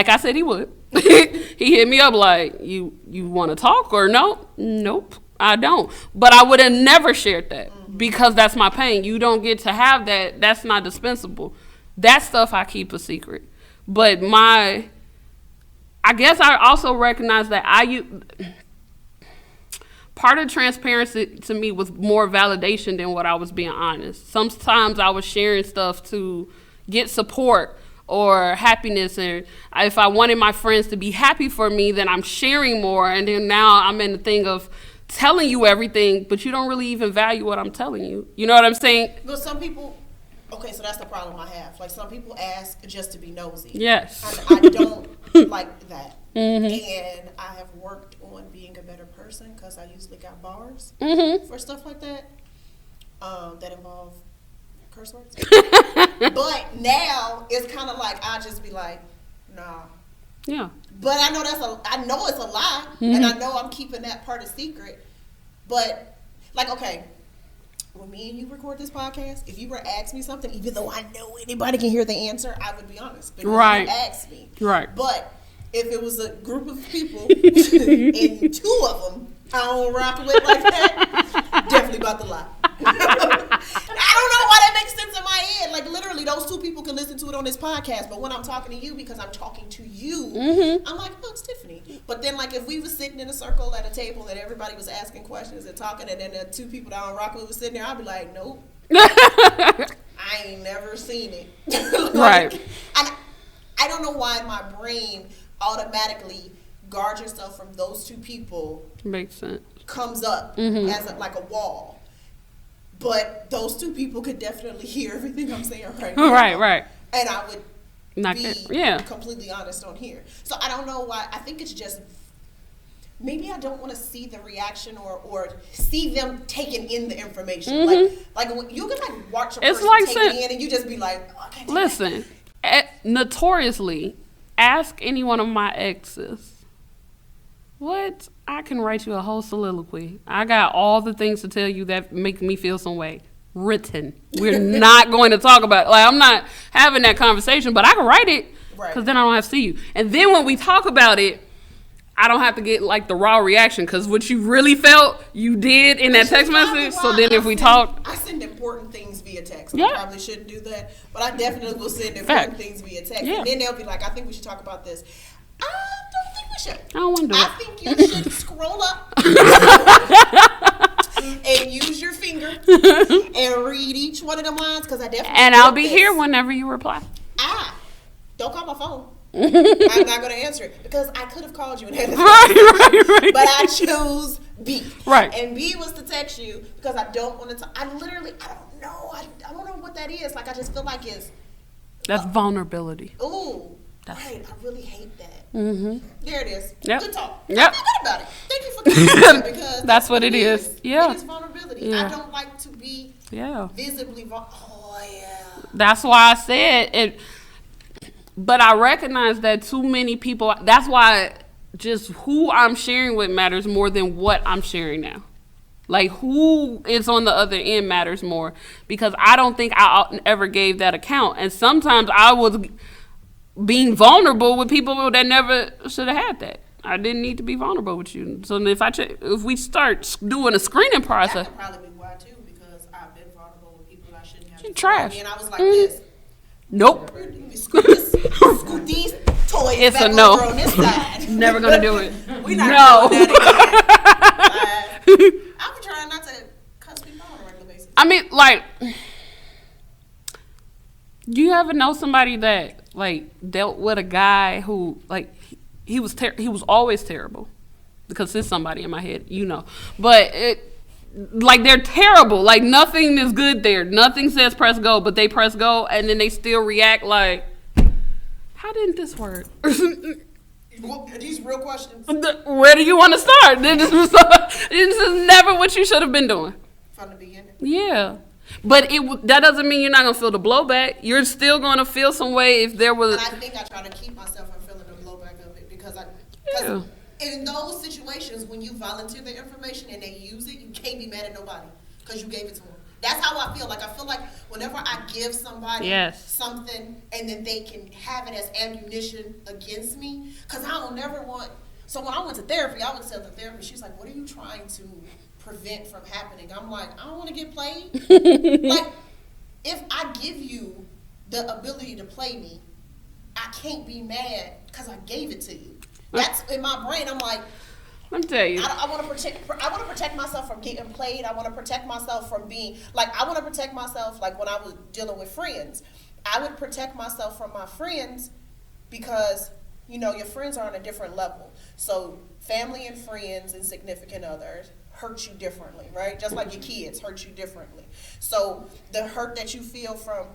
[SPEAKER 2] I said he would. He hit me up like, you want to talk or no? Nope, I don't. But I would have never shared that because that's my pain. You don't get to have that. That's not dispensable. That stuff I keep a secret. But I guess I also recognize that part of transparency to me was more validation than what I was being honest. Sometimes I was sharing stuff to get support or happiness, and if I wanted my friends to be happy for me, then I'm sharing more, and then now I'm in the thing of telling you everything, but you don't really even value what I'm telling you. You know what I'm saying?
[SPEAKER 1] But some people, okay, so that's the problem I have. Like, some people ask just to be nosy.
[SPEAKER 2] Yes.
[SPEAKER 1] I don't like that. And I have worked on being a better person because I usually got bars for stuff like that that involve curse words. But now it's kind of like I just be like, nah.
[SPEAKER 2] Yeah.
[SPEAKER 1] But I know I know it's a lie, and I know I'm keeping that part a secret. But like, okay, when me and you record this podcast, if you were to ask me something, even though I know anybody can hear the answer, I would be honest. Because you asked me.
[SPEAKER 2] Right.
[SPEAKER 1] But if it was a group of people and two of them I don't rock with like that, definitely about to lie. I don't know why that makes sense in my head. Like, literally, those two people can listen to it on this podcast, but when I'm talking to you, because I'm talking to you, I'm like, oh, it's Tiffany. But then, like, if we were sitting in a circle at a table and everybody was asking questions and talking, and then the two people that I don't rock with were sitting there, I'd be like, nope. I ain't never seen it.
[SPEAKER 2] Right.
[SPEAKER 1] And I don't know why my brain automatically guards yourself from those two people.
[SPEAKER 2] Makes sense.
[SPEAKER 1] Comes up as like a wall. But those two people could definitely hear everything I'm saying right now.
[SPEAKER 2] Right.
[SPEAKER 1] And I would
[SPEAKER 2] be
[SPEAKER 1] completely honest on here. So I don't know why. I think it's just, maybe I don't want to see the reaction or see them taking in the information. Like when you can like watch a person take it in and you just be like, oh, I can't
[SPEAKER 2] listen, notoriously, ask any one of my exes. What? I can write you a whole soliloquy. I got all the things to tell you that make me feel some way. Written. We're not going to talk about it. Like, I'm not having that conversation, but I can write it because then I don't have to see you. And then when we talk about it, I don't have to get like the raw reaction because what you really felt, you did in that text message. So then if we talk.
[SPEAKER 1] I send important things via text. I probably shouldn't do that, but I definitely will send important things via text. And then they'll be like, I think we should talk about this. I don't think we should.
[SPEAKER 2] I don't want to do it.
[SPEAKER 1] I think you should scroll up and use your finger and read each one of them lines because I definitely.
[SPEAKER 2] And I'll be here whenever you reply.
[SPEAKER 1] Don't call my phone. I'm not going to answer it because I could have called you and had this
[SPEAKER 2] right.
[SPEAKER 1] But I chose B.
[SPEAKER 2] Right.
[SPEAKER 1] And B was to text you because I don't want to. I don't know. I don't know what that is. Like, I just feel like it's.
[SPEAKER 2] That's vulnerability.
[SPEAKER 1] Ooh. Right. I really hate that. There it is.
[SPEAKER 2] Yep.
[SPEAKER 1] Good talk.
[SPEAKER 2] Yep.
[SPEAKER 1] I forgot about it. Thank you for coming because
[SPEAKER 2] that's what it is. Yeah.
[SPEAKER 1] It is vulnerability. I don't like to be visibly vulnerable. Oh, yeah.
[SPEAKER 2] That's why I said it. But I recognize that too many people, that's why just who I'm sharing with matters more than what I'm sharing now. Like, who is on the other end matters more because I don't think I ever gave that account. And sometimes I was being vulnerable with people that never should have had that. I didn't need to be vulnerable with you. So if we start doing a screening process.
[SPEAKER 1] That could probably be why, too, because I've been vulnerable with people I shouldn't have.
[SPEAKER 2] You trash.
[SPEAKER 1] And I was like this.
[SPEAKER 2] Nope.
[SPEAKER 1] Scoot these toys
[SPEAKER 2] it's
[SPEAKER 1] back
[SPEAKER 2] a no.
[SPEAKER 1] over on this side.
[SPEAKER 2] Never gonna do it.
[SPEAKER 1] We're not doing that again. I'm trying not to cuss people out on a regular basis.
[SPEAKER 2] I mean, like, do you ever know somebody that like dealt with a guy who like he was always terrible? Because there's somebody in my head, you know, but like they're terrible. Like nothing is good there. Nothing says press go, but they press go and then they still react like, how didn't this work?
[SPEAKER 1] Are these real questions?
[SPEAKER 2] Where do you want to start? This is never what you should have been doing.
[SPEAKER 1] From the beginning?
[SPEAKER 2] Yeah. But that doesn't mean you're not going to feel the blowback. You're still going to feel some way if there was.
[SPEAKER 1] And I think I try to keep myself from feeling the blowback of it because in those situations when you volunteer the information and they use it, you can't be mad at nobody because you gave it to them. That's how I feel. Like, I feel like whenever I give somebody something and then they can have it as ammunition against me, because I don't never want. So when I went to therapy, I would tell the therapist, she's like, what are you trying to prevent from happening? I'm like, I don't want to get played. Like, if I give you the ability to play me, I can't be mad because I gave it to you. That's in my brain. I'm like,
[SPEAKER 2] Let me tell you.
[SPEAKER 1] I want to protect myself from getting played. I want to protect myself from being like. I want to protect myself like when I was dealing with friends. I would protect myself from my friends because your friends are on a different level. So family and friends and significant others hurt you differently, right? Just like your kids hurt you differently. So the hurt that you feel from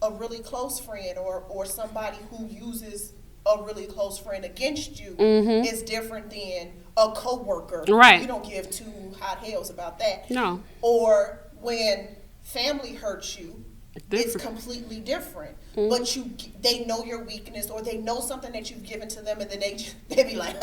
[SPEAKER 1] a really close friend or somebody who uses a really close friend against you is different than a coworker.
[SPEAKER 2] Right.
[SPEAKER 1] You don't give two hot hells about that.
[SPEAKER 2] No.
[SPEAKER 1] Or when family hurts you,
[SPEAKER 2] Different.
[SPEAKER 1] it's completely different. But they know your weakness or they know something that you've given to them and then they be like,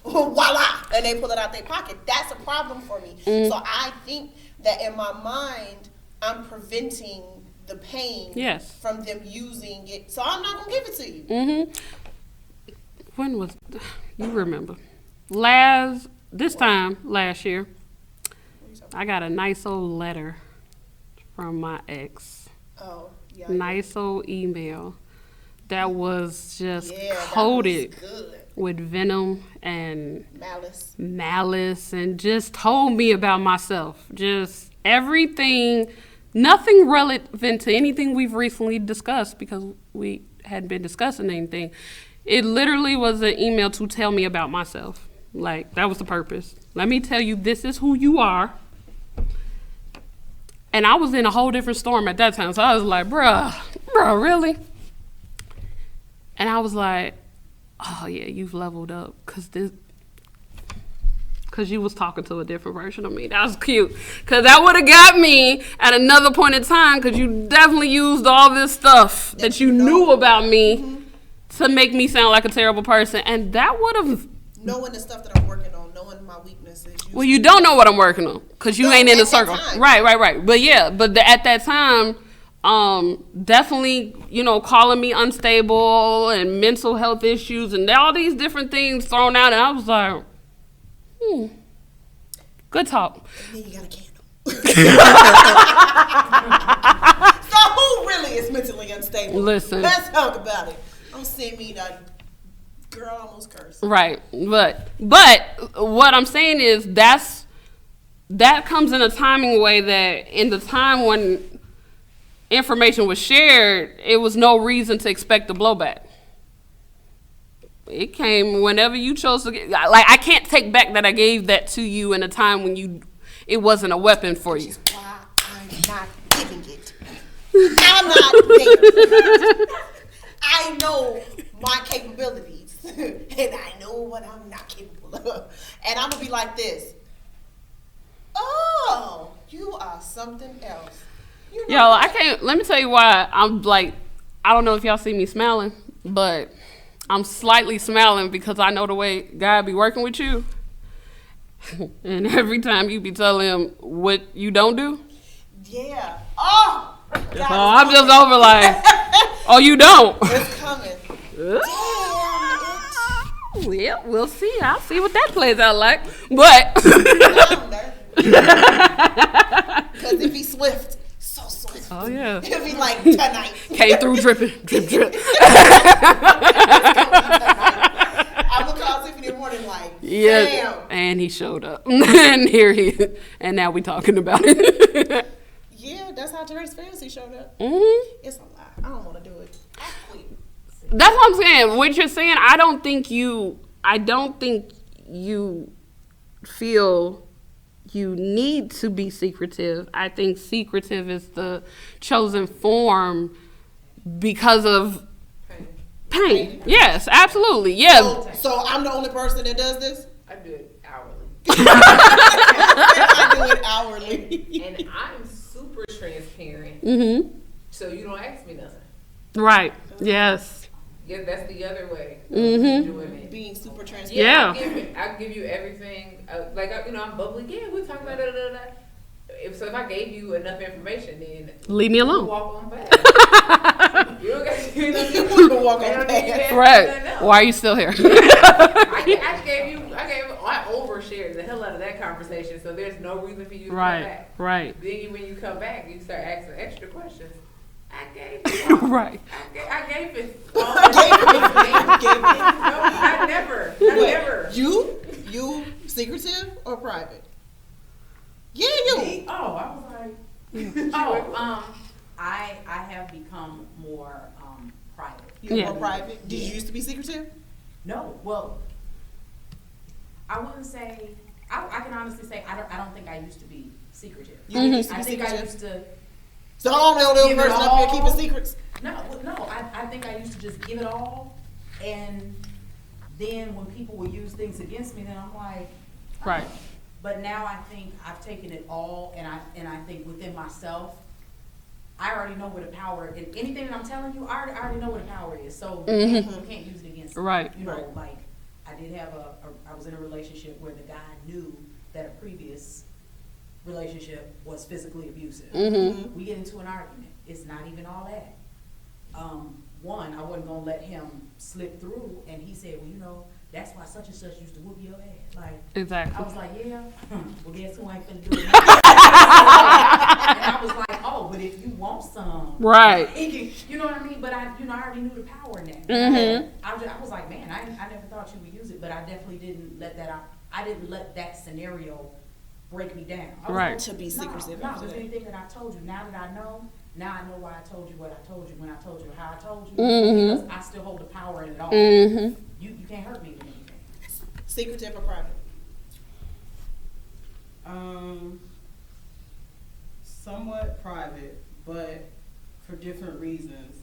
[SPEAKER 1] voila, and they pull it out their pocket. That's a problem for me. So I think that in my mind, I'm preventing the pain from them using it. So I'm not going to give it to you.
[SPEAKER 2] When was, you remember, this time last year, I got a nice old letter from my ex.
[SPEAKER 1] Oh, yeah.
[SPEAKER 2] Nice old email that was just
[SPEAKER 1] that
[SPEAKER 2] coated
[SPEAKER 1] was good.
[SPEAKER 2] with venom and
[SPEAKER 1] malice
[SPEAKER 2] and just told me about myself. Just everything, nothing relevant to anything we've recently discussed because we hadn't been discussing anything. It literally was an email to tell me about myself. Like, that was the purpose. Let me tell you, this is who you are. And I was in a whole different storm at that time. So I was like, bruh, really? And I was like, oh, yeah, you've leveled up. Because you was talking to a different version of me. That was cute. Because that would have got me at another point in time because you definitely used all this stuff that you knew about me to make me sound like a terrible person. And that would have...
[SPEAKER 1] Knowing the stuff that I'm working on, knowing my weaknesses.
[SPEAKER 2] Well, you don't know what I'm working on because you ain't in the circle. Right. But yeah, at that time, definitely, calling me unstable and mental health issues and all these different things thrown out. And I was like, good talk.
[SPEAKER 1] And then you got a candle. So who really is mentally unstable?
[SPEAKER 2] Listen.
[SPEAKER 1] Let's talk about it. Don't send me that girl almost cursed.
[SPEAKER 2] Right. But what I'm saying is that comes in a timing way that in the time when information was shared, it was no reason to expect the blowback. It came whenever you chose to get, like, I can't take back that I gave that to you in a time when it wasn't a weapon for you.
[SPEAKER 1] Which is why I'm not giving it. I'm not there. I know my capabilities, and I know what I'm not capable of. And I'm going to be like this. Oh, you are something else.
[SPEAKER 2] Let me tell you why I'm like, I don't know if y'all see me smiling, but I'm slightly smiling because I know the way God be working with you. And every time you be telling him what you don't do.
[SPEAKER 1] Yeah. Oh!
[SPEAKER 2] So I'm just over like, oh, you don't.
[SPEAKER 1] It's coming. Damn it.
[SPEAKER 2] Well, we'll see. I'll see what that plays out like. But
[SPEAKER 1] because if he's swift, so swift.
[SPEAKER 2] Oh yeah.
[SPEAKER 1] He'll be like tonight.
[SPEAKER 2] Came through dripping, drip.
[SPEAKER 1] I would call Tiffany in the morning like,
[SPEAKER 2] yeah.
[SPEAKER 1] damn.
[SPEAKER 2] And he showed up. And here he is. And now we talking about it.
[SPEAKER 1] Yeah, that's how Terrace Fantasy showed up. It's a lie. I don't want to do it. I quit.
[SPEAKER 2] That's what I'm saying. What you're saying, I don't think you feel you need to be secretive. I think secretive is the chosen form because of pain. Yes, absolutely. Yeah.
[SPEAKER 1] So I'm the only person that does this?
[SPEAKER 4] I do it hourly.
[SPEAKER 1] I do it hourly.
[SPEAKER 4] And I'm super transparent. So you don't ask me nothing.
[SPEAKER 2] Right. Yes.
[SPEAKER 4] Yeah, that's the other way of doing it.
[SPEAKER 1] Being super transparent.
[SPEAKER 2] Yeah.
[SPEAKER 4] I'll give you everything. I'm bubbly. Yeah, we're talking about da. If I gave you enough information, then
[SPEAKER 2] leave me alone.
[SPEAKER 4] Walk on past. You don't got to
[SPEAKER 1] walk on past.
[SPEAKER 2] Right. Why are you still here?
[SPEAKER 4] I overshared the hell out of that conversation, so there's no reason for you to come back.
[SPEAKER 2] Right.
[SPEAKER 4] Then when you come back, you start asking extra questions. I gave it.
[SPEAKER 2] Right.
[SPEAKER 4] I gave it.
[SPEAKER 1] No,
[SPEAKER 4] I never.
[SPEAKER 1] You Secretive or private? Yeah, you.
[SPEAKER 5] Me? Oh, I was like,
[SPEAKER 6] I have become more private.
[SPEAKER 1] You're
[SPEAKER 2] Yeah.
[SPEAKER 1] more private. Did you used to be secretive?
[SPEAKER 6] No, well, I wouldn't say. I can honestly say I don't think I used to be secretive.
[SPEAKER 1] You didn't used to
[SPEAKER 6] I
[SPEAKER 1] be
[SPEAKER 6] think I
[SPEAKER 1] secretive?
[SPEAKER 6] used to.
[SPEAKER 1] So I'm the only
[SPEAKER 6] Give it
[SPEAKER 1] person up here
[SPEAKER 6] all.
[SPEAKER 1] keeping secrets.
[SPEAKER 6] No. I think I used to just give it all, and then when people would use things against me, then I'm like, oh.
[SPEAKER 2] Right.
[SPEAKER 6] But now I think I've taken it all, and I think within myself, I already know where the power. In anything that I'm telling you, I already know where the power is. So you can't use it against me.
[SPEAKER 2] Right.
[SPEAKER 6] You know,
[SPEAKER 1] Right.
[SPEAKER 6] like I did have I was in a relationship where the guy knew that a previous relationship was physically abusive. We get into an argument. It's not even all that. One, I wasn't gonna let him slip through, and he said, well, you know, that's why such and such used to whoop your ass. Like,
[SPEAKER 2] Exactly.
[SPEAKER 6] I was like, yeah. Well, guess who ain't finna do it now? And I was like, oh, but if you want some,
[SPEAKER 2] Right.
[SPEAKER 6] you know what I mean? But I already knew the power in that. I was like, man, I never thought you would use it, but I definitely didn't let that. I didn't let that scenario break me down. I was
[SPEAKER 2] Right.
[SPEAKER 6] like,
[SPEAKER 1] To be secretive
[SPEAKER 6] No,
[SPEAKER 1] after
[SPEAKER 6] there's
[SPEAKER 1] that.
[SPEAKER 6] anything that I told you. Now that I know why I told you what I told you when I told you how I told you. Because I still hold the power in it all. You can't hurt me with anything.
[SPEAKER 1] Secretive or private?
[SPEAKER 7] Somewhat private, but for different reasons.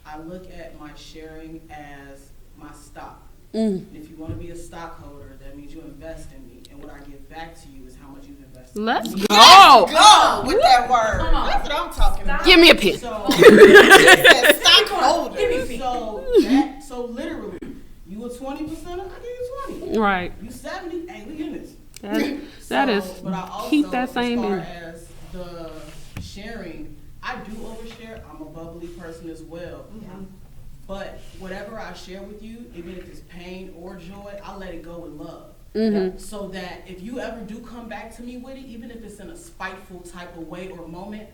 [SPEAKER 7] I look at my sharing as my stock. And if you want to be a stockholder, that means you invest in me. And what I give back to you is how much you've invested.
[SPEAKER 2] Let's
[SPEAKER 7] in me.
[SPEAKER 2] go.
[SPEAKER 1] Go with that word.
[SPEAKER 6] Come on.
[SPEAKER 1] That's what I'm talking about.
[SPEAKER 2] Give me a pen.
[SPEAKER 7] So,
[SPEAKER 1] Stockholder.
[SPEAKER 7] so literally, you a 20%, I give you 20.
[SPEAKER 2] Right.
[SPEAKER 7] You 70, hey, we in this.
[SPEAKER 2] That is.
[SPEAKER 7] But I also,
[SPEAKER 2] Keep that same
[SPEAKER 7] as far
[SPEAKER 2] energy.
[SPEAKER 7] as the sharing, I do overshare. I'm a bubbly person as well. But whatever I share with you, even if it's pain or joy, I let it go with love. So that if you ever do come back to me with it, even if it's in a spiteful type of way or moment,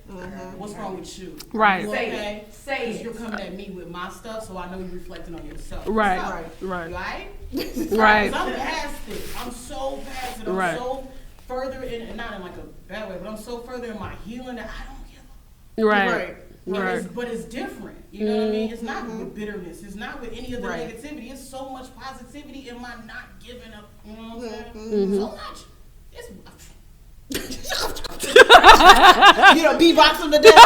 [SPEAKER 7] what's wrong with you?
[SPEAKER 2] Right.
[SPEAKER 7] You okay?
[SPEAKER 6] Say
[SPEAKER 7] Because
[SPEAKER 6] it.
[SPEAKER 7] you're coming at me with my stuff, so I know you're reflecting on yourself.
[SPEAKER 2] Right.
[SPEAKER 7] You
[SPEAKER 2] Right.
[SPEAKER 7] right?
[SPEAKER 2] Right.
[SPEAKER 7] 'Cause I'm past it. I'm so past it. I'm
[SPEAKER 2] Right.
[SPEAKER 7] so further in, and not in like a bad way, but I'm so further in my healing that I don't give a.
[SPEAKER 2] Right.
[SPEAKER 7] But it's different. You know what I mean? It's not with bitterness. It's not with any of the
[SPEAKER 1] Right.
[SPEAKER 7] negativity. It's so much positivity in my not giving up. You know what I'm saying? So much. It's.
[SPEAKER 1] You know, beatbox them to death.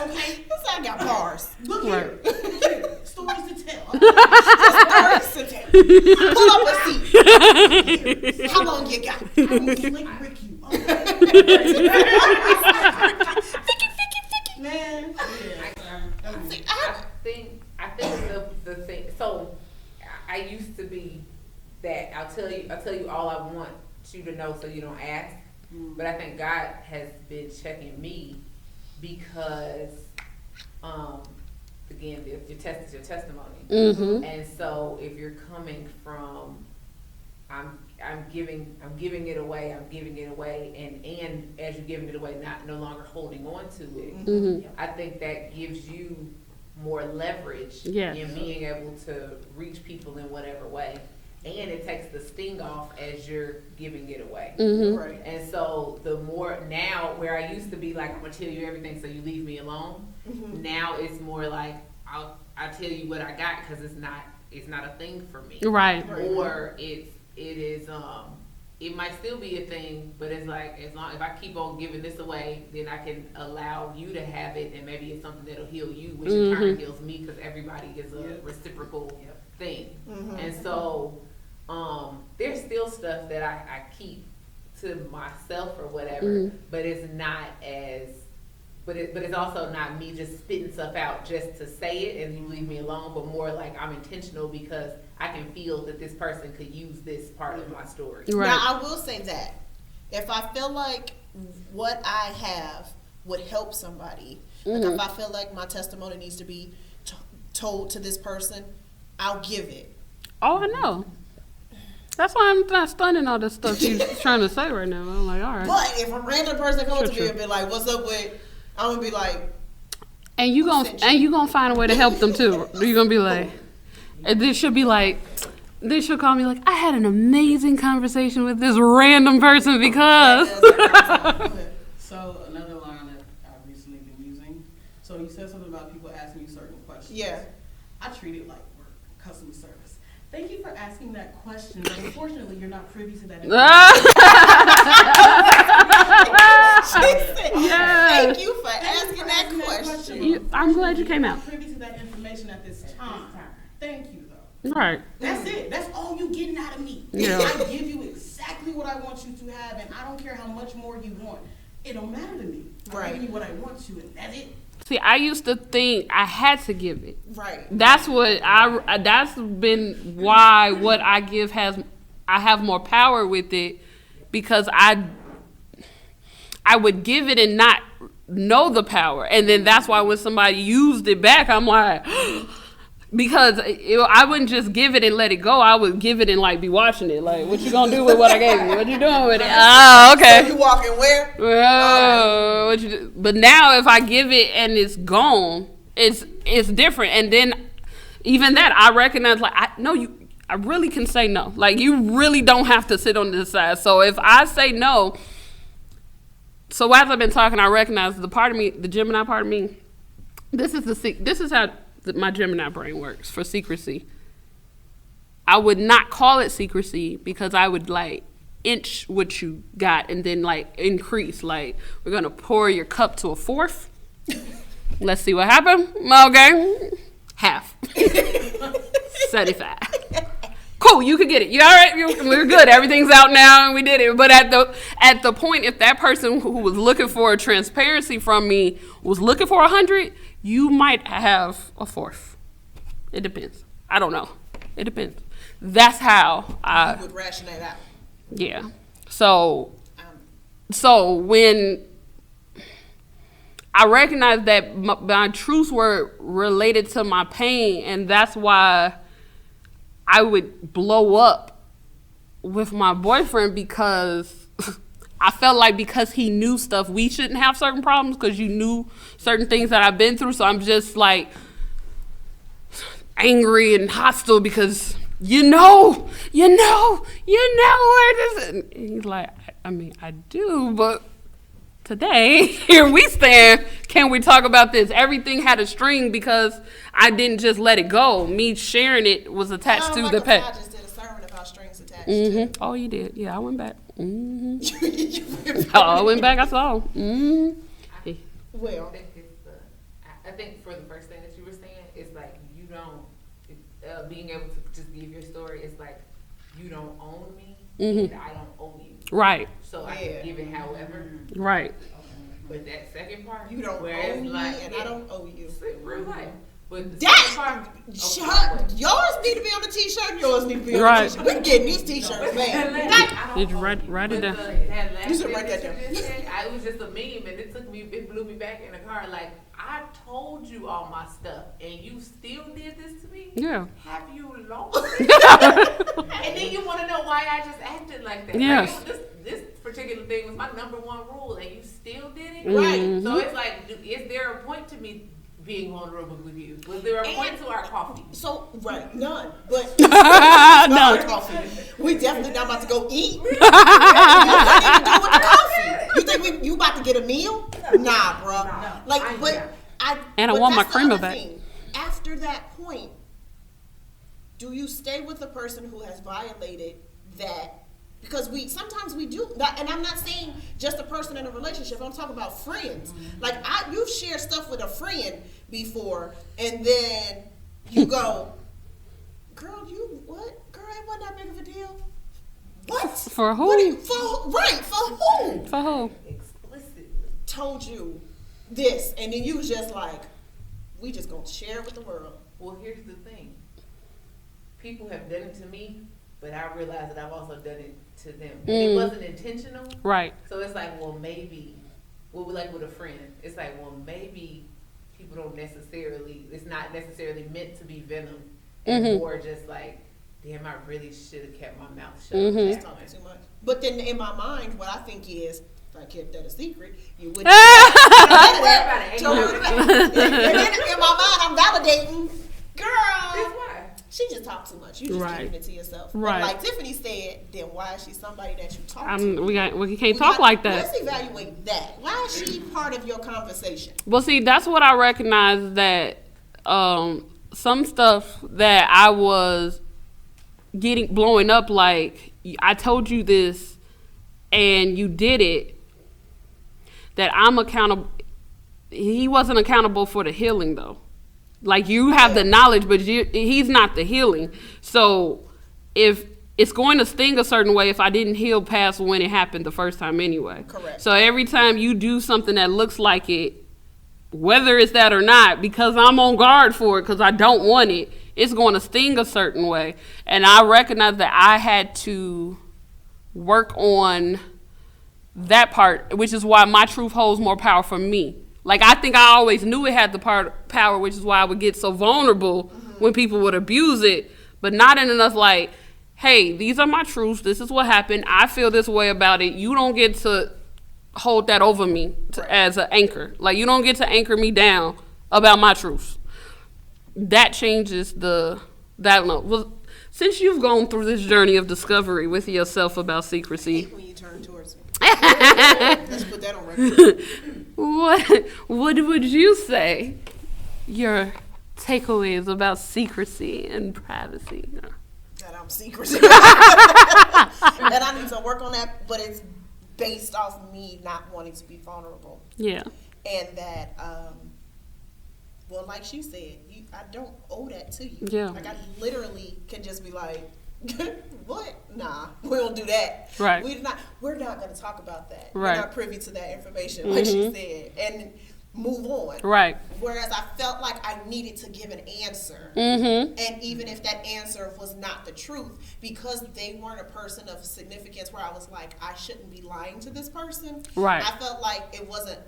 [SPEAKER 7] Okay.
[SPEAKER 1] I got bars.
[SPEAKER 7] Look
[SPEAKER 2] Right.
[SPEAKER 7] here. Stories to tell.
[SPEAKER 1] Bars to tell. Pull up a seat. How long you got?
[SPEAKER 7] I'm gonna slick Rick you. Man.
[SPEAKER 4] I think the thing. So I used to be that. I'll tell you all I want you to know, so you don't ask. But I think God has been checking me because, again, your test is your testimony. And so if you're coming from, I'm giving it away, and as you're giving it away, no longer holding on to it. I think that gives you more leverage
[SPEAKER 2] Yes.
[SPEAKER 4] in being able to reach people in whatever way, and it takes the sting off as you're giving it away.
[SPEAKER 1] Right.
[SPEAKER 4] And so the more now, where I used to be like, I'm gonna tell you everything so you leave me alone. Now it's more like I'll tell you what I got because it's not a thing for me.
[SPEAKER 2] Right.
[SPEAKER 4] Or it might still be a thing, but it's like if I keep on giving this away, then I can allow you to have it, and maybe it's something that'll heal you, which in turn heals me because everybody is a reciprocal thing. And so there's still stuff that I keep to myself or whatever, but it's not as. But it's also not me just spitting stuff out just to say it and you leave me alone, but more like I'm intentional because I can feel that this person could use this part of my story.
[SPEAKER 2] Right.
[SPEAKER 1] Now, I will say that if I feel like what I have would help somebody, like if I feel like my testimony needs to be told to this person, I'll give it.
[SPEAKER 2] Oh, I know. That's why I'm not stunning all this stuff you're trying to say right now. I'm like, all right.
[SPEAKER 1] But if a random person comes to
[SPEAKER 2] True.
[SPEAKER 1] me and be like, "What's up with?" I'm gonna be like,
[SPEAKER 2] And you gonna find a way to help them too. You're gonna be like, And then she'll be like, then she'll call me like, I had an amazing conversation with this random person because.
[SPEAKER 7] So another line that I've recently been using. So you said something about people asking you certain questions.
[SPEAKER 1] Yeah.
[SPEAKER 7] I treat it like work, customer service. Thank you for asking that question, but unfortunately you're not privy to that information.
[SPEAKER 1] Thank you for asking that question.
[SPEAKER 2] I'm glad you came out.
[SPEAKER 7] You're not privy to that information at this time. Thank you, though.
[SPEAKER 2] Right.
[SPEAKER 7] That's it. That's all you getting out of me.
[SPEAKER 2] Yeah.
[SPEAKER 7] I give you exactly what I want you to have, and I don't care how much more you want. It don't matter to me. I'm giving you what I want to, and that's it.
[SPEAKER 2] See, I used to think I had to give it.
[SPEAKER 1] Right.
[SPEAKER 2] That's that's been why what I give I have more power with it, because I would give it and not know the power. And then that's why when somebody used it back, I'm like, because I wouldn't just give it and let it go. I would give it and like be watching it. Like, what you gonna do with what I gave you? What you doing with it? Oh, okay.
[SPEAKER 1] So you walking where?
[SPEAKER 2] What you do? But now if I give it and it's gone, it's different. And then even that, I recognize like, I really can say no. Like, you really don't have to sit on this side. So if I say no, so as I've been talking, I recognize the part of me, the Gemini part of me, this is how my Gemini brain works for secrecy. I would not call it secrecy because I would like inch what you got and then like increase. Like, we're going to pour your cup to a fourth. Let's see what happened. Okay. Half. 75. Cool, you could get it. You all right? We're good. Everything's out now and we did it. But at the point, if that person who was looking for transparency from me was looking for 100, you might have a fourth. It depends. I don't know. It depends. That's how I
[SPEAKER 1] would ration it out.
[SPEAKER 2] Yeah. So when I recognized that my truths were related to my pain, and that's why I would blow up with my boyfriend, because I felt like because he knew stuff, we shouldn't have certain problems because you knew certain things that I've been through. So I'm just like angry and hostile because you know where this is. And he's like, I mean, I do, but today, here we stand. Can we talk about this? Everything had a string because I didn't just let it go. Me sharing it was attached to the pet.
[SPEAKER 1] I just did a sermon about strings attached.
[SPEAKER 2] Mm-hmm. Oh, you did? Yeah, I went back. Mm-hmm. I went back. I saw. Mm-hmm.
[SPEAKER 1] Well,
[SPEAKER 4] I think for the first thing that you were saying, it's like you don't being able to just give your story. It's like you don't own me, and I don't own you.
[SPEAKER 2] Right.
[SPEAKER 4] So I can give it however.
[SPEAKER 2] Right.
[SPEAKER 4] But that second part,
[SPEAKER 1] you don't own me, and I don't owe you.
[SPEAKER 4] Real life. But the
[SPEAKER 1] that
[SPEAKER 4] second part,
[SPEAKER 1] yours need to be on the t-shirt. And yours need to be on
[SPEAKER 2] Right.
[SPEAKER 1] the t-shirt. We're getting these t-shirts, man.
[SPEAKER 2] Did you write it down?
[SPEAKER 1] You should write that down.
[SPEAKER 4] It was just a meme, and it blew me back in the car. Like, I told you all my stuff, and you still did this to me?
[SPEAKER 2] Yeah.
[SPEAKER 4] Have you lost it? And then you want to know why I just acted like that.
[SPEAKER 2] Yes.
[SPEAKER 4] Like, this particular thing was my number one rule, and you still did it?
[SPEAKER 1] Right.
[SPEAKER 4] So it's like, is there a point to me being vulnerable with you? Was there a point to our coffee?
[SPEAKER 1] So, right, none. But
[SPEAKER 2] None.
[SPEAKER 1] coffee. We definitely not about to go eat. You can't even do with the coffee. You think you about to get a meal? Nah, bro. Like,
[SPEAKER 2] And I want my creamer back.
[SPEAKER 1] After that point, do you stay with the person who has violated that? Because sometimes we do that, and I'm not saying just a person in a relationship. I'm talking about friends. Like, you've shared stuff with a friend before, and then you go, "Girl, what? Girl, it wasn't that big of a deal." What?
[SPEAKER 2] For who?
[SPEAKER 1] For who?
[SPEAKER 2] For who?
[SPEAKER 4] Explicitly.
[SPEAKER 1] Told you this, and then you was just like, "We just gonna share it with the world."
[SPEAKER 4] Well, here's the thing. People have done it to me, but I realize that I've also done it to them. And it wasn't intentional.
[SPEAKER 2] Right.
[SPEAKER 4] So it's like, well, maybe, like with a friend, it's like, well, maybe people don't necessarily, it's not necessarily meant to be venom. And more just like, damn, I really should have kept my mouth shut.
[SPEAKER 1] Just talking too much. But then in my mind, what I think is, if I kept that a secret, you wouldn't. Don't worry about it. And then in my mind, I'm validating, girl.
[SPEAKER 4] That's why.
[SPEAKER 1] she just talked too much. You just
[SPEAKER 2] Right.
[SPEAKER 1] keeping it to yourself.
[SPEAKER 2] Right.
[SPEAKER 1] But like Tiffany said, then why is she somebody that you talk to?
[SPEAKER 2] We can't talk like that.
[SPEAKER 1] Let's evaluate that. Why is she part of your conversation?
[SPEAKER 2] Well, see, that's what I recognize, that some stuff that I was blowing up, like, I told you this and you did it, that I'm accountable. He wasn't accountable for the healing, though. Like, you have the knowledge, but he's not the healing. So if it's going to sting a certain way if I didn't heal past when it happened the first time anyway.
[SPEAKER 1] Correct.
[SPEAKER 2] So every time you do something that looks like it, whether it's that or not, because I'm on guard for it, because I don't want it, it's going to sting a certain way. And I recognize that I had to work on that part, which is why my truth holds more power for me. Like, I think I always knew it had the power, which is why I would get so vulnerable when people would abuse it, but not in enough like, hey, these are my truths. This is what happened. I feel this way about it. You don't get to hold that over me as an anchor. Like, you don't get to anchor me down about my truths. That changes that. Well, since you've gone through this journey of discovery with yourself about secrecy,
[SPEAKER 1] When you turn towards me. Let's put that on record.
[SPEAKER 2] what would you say your takeaways about secrecy and privacy?
[SPEAKER 1] That I'm secrecy. And I need to work on that, but it's based off me not wanting to be vulnerable.
[SPEAKER 2] Yeah.
[SPEAKER 1] And that, well, like she said, I don't owe that to you.
[SPEAKER 2] Yeah.
[SPEAKER 1] Like, I literally can just be like, what? Nah, we don't do that.
[SPEAKER 2] Right.
[SPEAKER 1] We're not going to talk about that.
[SPEAKER 2] Right.
[SPEAKER 1] We're not privy to that information, like she said, and move on.
[SPEAKER 2] Right.
[SPEAKER 1] Whereas I felt like I needed to give an answer.
[SPEAKER 2] Mm-hmm.
[SPEAKER 1] And even if that answer was not the truth, because they weren't a person of significance where I was like, I shouldn't be lying to this person.
[SPEAKER 2] Right.
[SPEAKER 1] I felt like it wasn't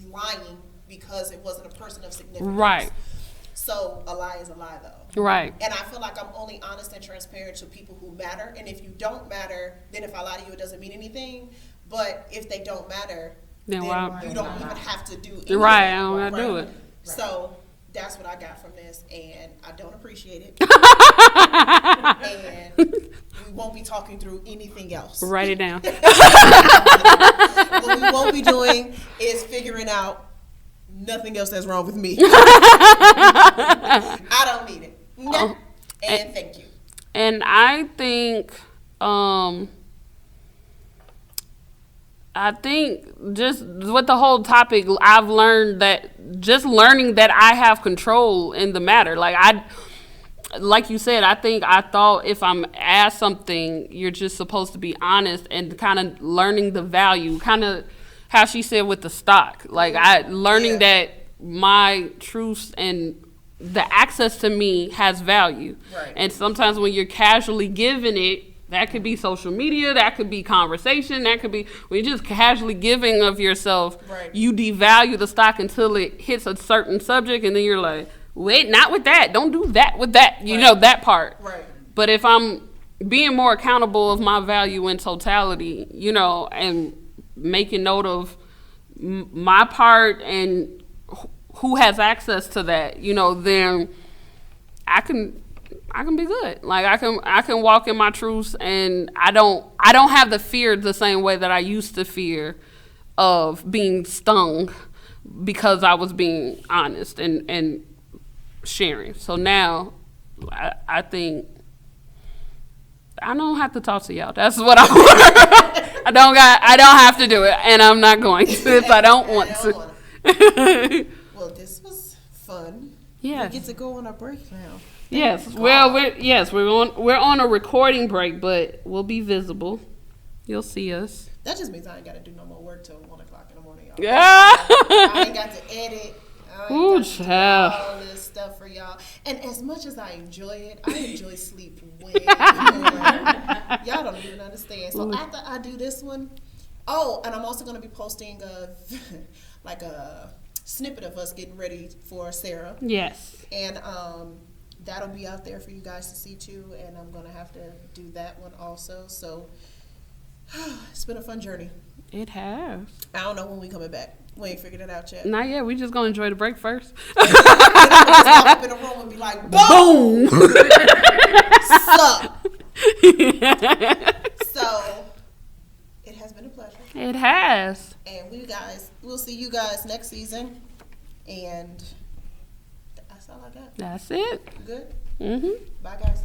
[SPEAKER 1] lying because it wasn't a person of significance.
[SPEAKER 2] Right.
[SPEAKER 1] So a lie is a lie, though.
[SPEAKER 2] Right.
[SPEAKER 1] And I feel like I'm only honest and transparent to people who matter. And if you don't matter, then if I lie to you, it doesn't mean anything. But if they don't matter,
[SPEAKER 2] Then
[SPEAKER 1] then
[SPEAKER 2] why-
[SPEAKER 1] you don't even have to do anything.
[SPEAKER 2] Right, I don't gotta do it.
[SPEAKER 1] So that's what I got from this, and I don't appreciate it. And we won't be talking through anything else.
[SPEAKER 2] Write it down.
[SPEAKER 1] What we won't be doing is figuring out nothing else that's wrong with me. I don't need it. No. And thank you.
[SPEAKER 2] And I think just with the whole topic, I've learned that just learning that I have control in the matter. Like you said, I thought if I'm asked something, you're just supposed to be honest and kind of learning the value, kind of how she said with the stock. Like, learning that my truths and the access to me has value.
[SPEAKER 1] Right.
[SPEAKER 2] And sometimes when you're casually giving it, that could be social media, that could be conversation, that could be when you're just casually giving of yourself,
[SPEAKER 1] Right.
[SPEAKER 2] you devalue the stock until it hits a certain subject, and then you're like, wait, not with that. Don't do that with that. You know, that part.
[SPEAKER 1] Right.
[SPEAKER 2] But if I'm being more accountable of my value in totality, you know, and making note of my part and who has access to that, you know, then I can be good. Like, I can walk in my truths, and I don't have the fear the same way that I used to fear of being stung because I was being honest and sharing. So now I think I don't have to talk to y'all. That's what I want. I don't have to do it, and I'm not going to if I don't want to.
[SPEAKER 1] Well, this was fun.
[SPEAKER 2] Yes.
[SPEAKER 1] We get to go on a break now.
[SPEAKER 2] Yes. Well, we're on a recording break, but we'll be visible. You'll see us.
[SPEAKER 1] That just means I ain't got to do no more work till 1 o'clock in the morning, y'all.
[SPEAKER 2] Yeah.
[SPEAKER 1] I ain't got to edit. I ain't
[SPEAKER 2] Ooh,
[SPEAKER 1] got to do
[SPEAKER 2] child.
[SPEAKER 1] all this stuff for y'all. And as much as I enjoy it, I enjoy sleep way more. Y'all don't even understand. So after I do this one, and I'm also going to be posting a snippet of us getting ready for Sarah.
[SPEAKER 2] Yes.
[SPEAKER 1] And that'll be out there for you guys to see too. And I'm going to have to do that one also. So it's been a fun journey.
[SPEAKER 2] It has.
[SPEAKER 1] I don't know when we coming back. We ain't figured it out yet.
[SPEAKER 2] Not yet. We just gonna enjoy the break first.
[SPEAKER 1] Just walk up in a room and be like, boom! Sup? So, it has been a pleasure.
[SPEAKER 2] It has.
[SPEAKER 1] And we'll see you guys next season. And that's all I got.
[SPEAKER 2] That's it.
[SPEAKER 1] Good?
[SPEAKER 2] Mhm.
[SPEAKER 1] Bye, guys.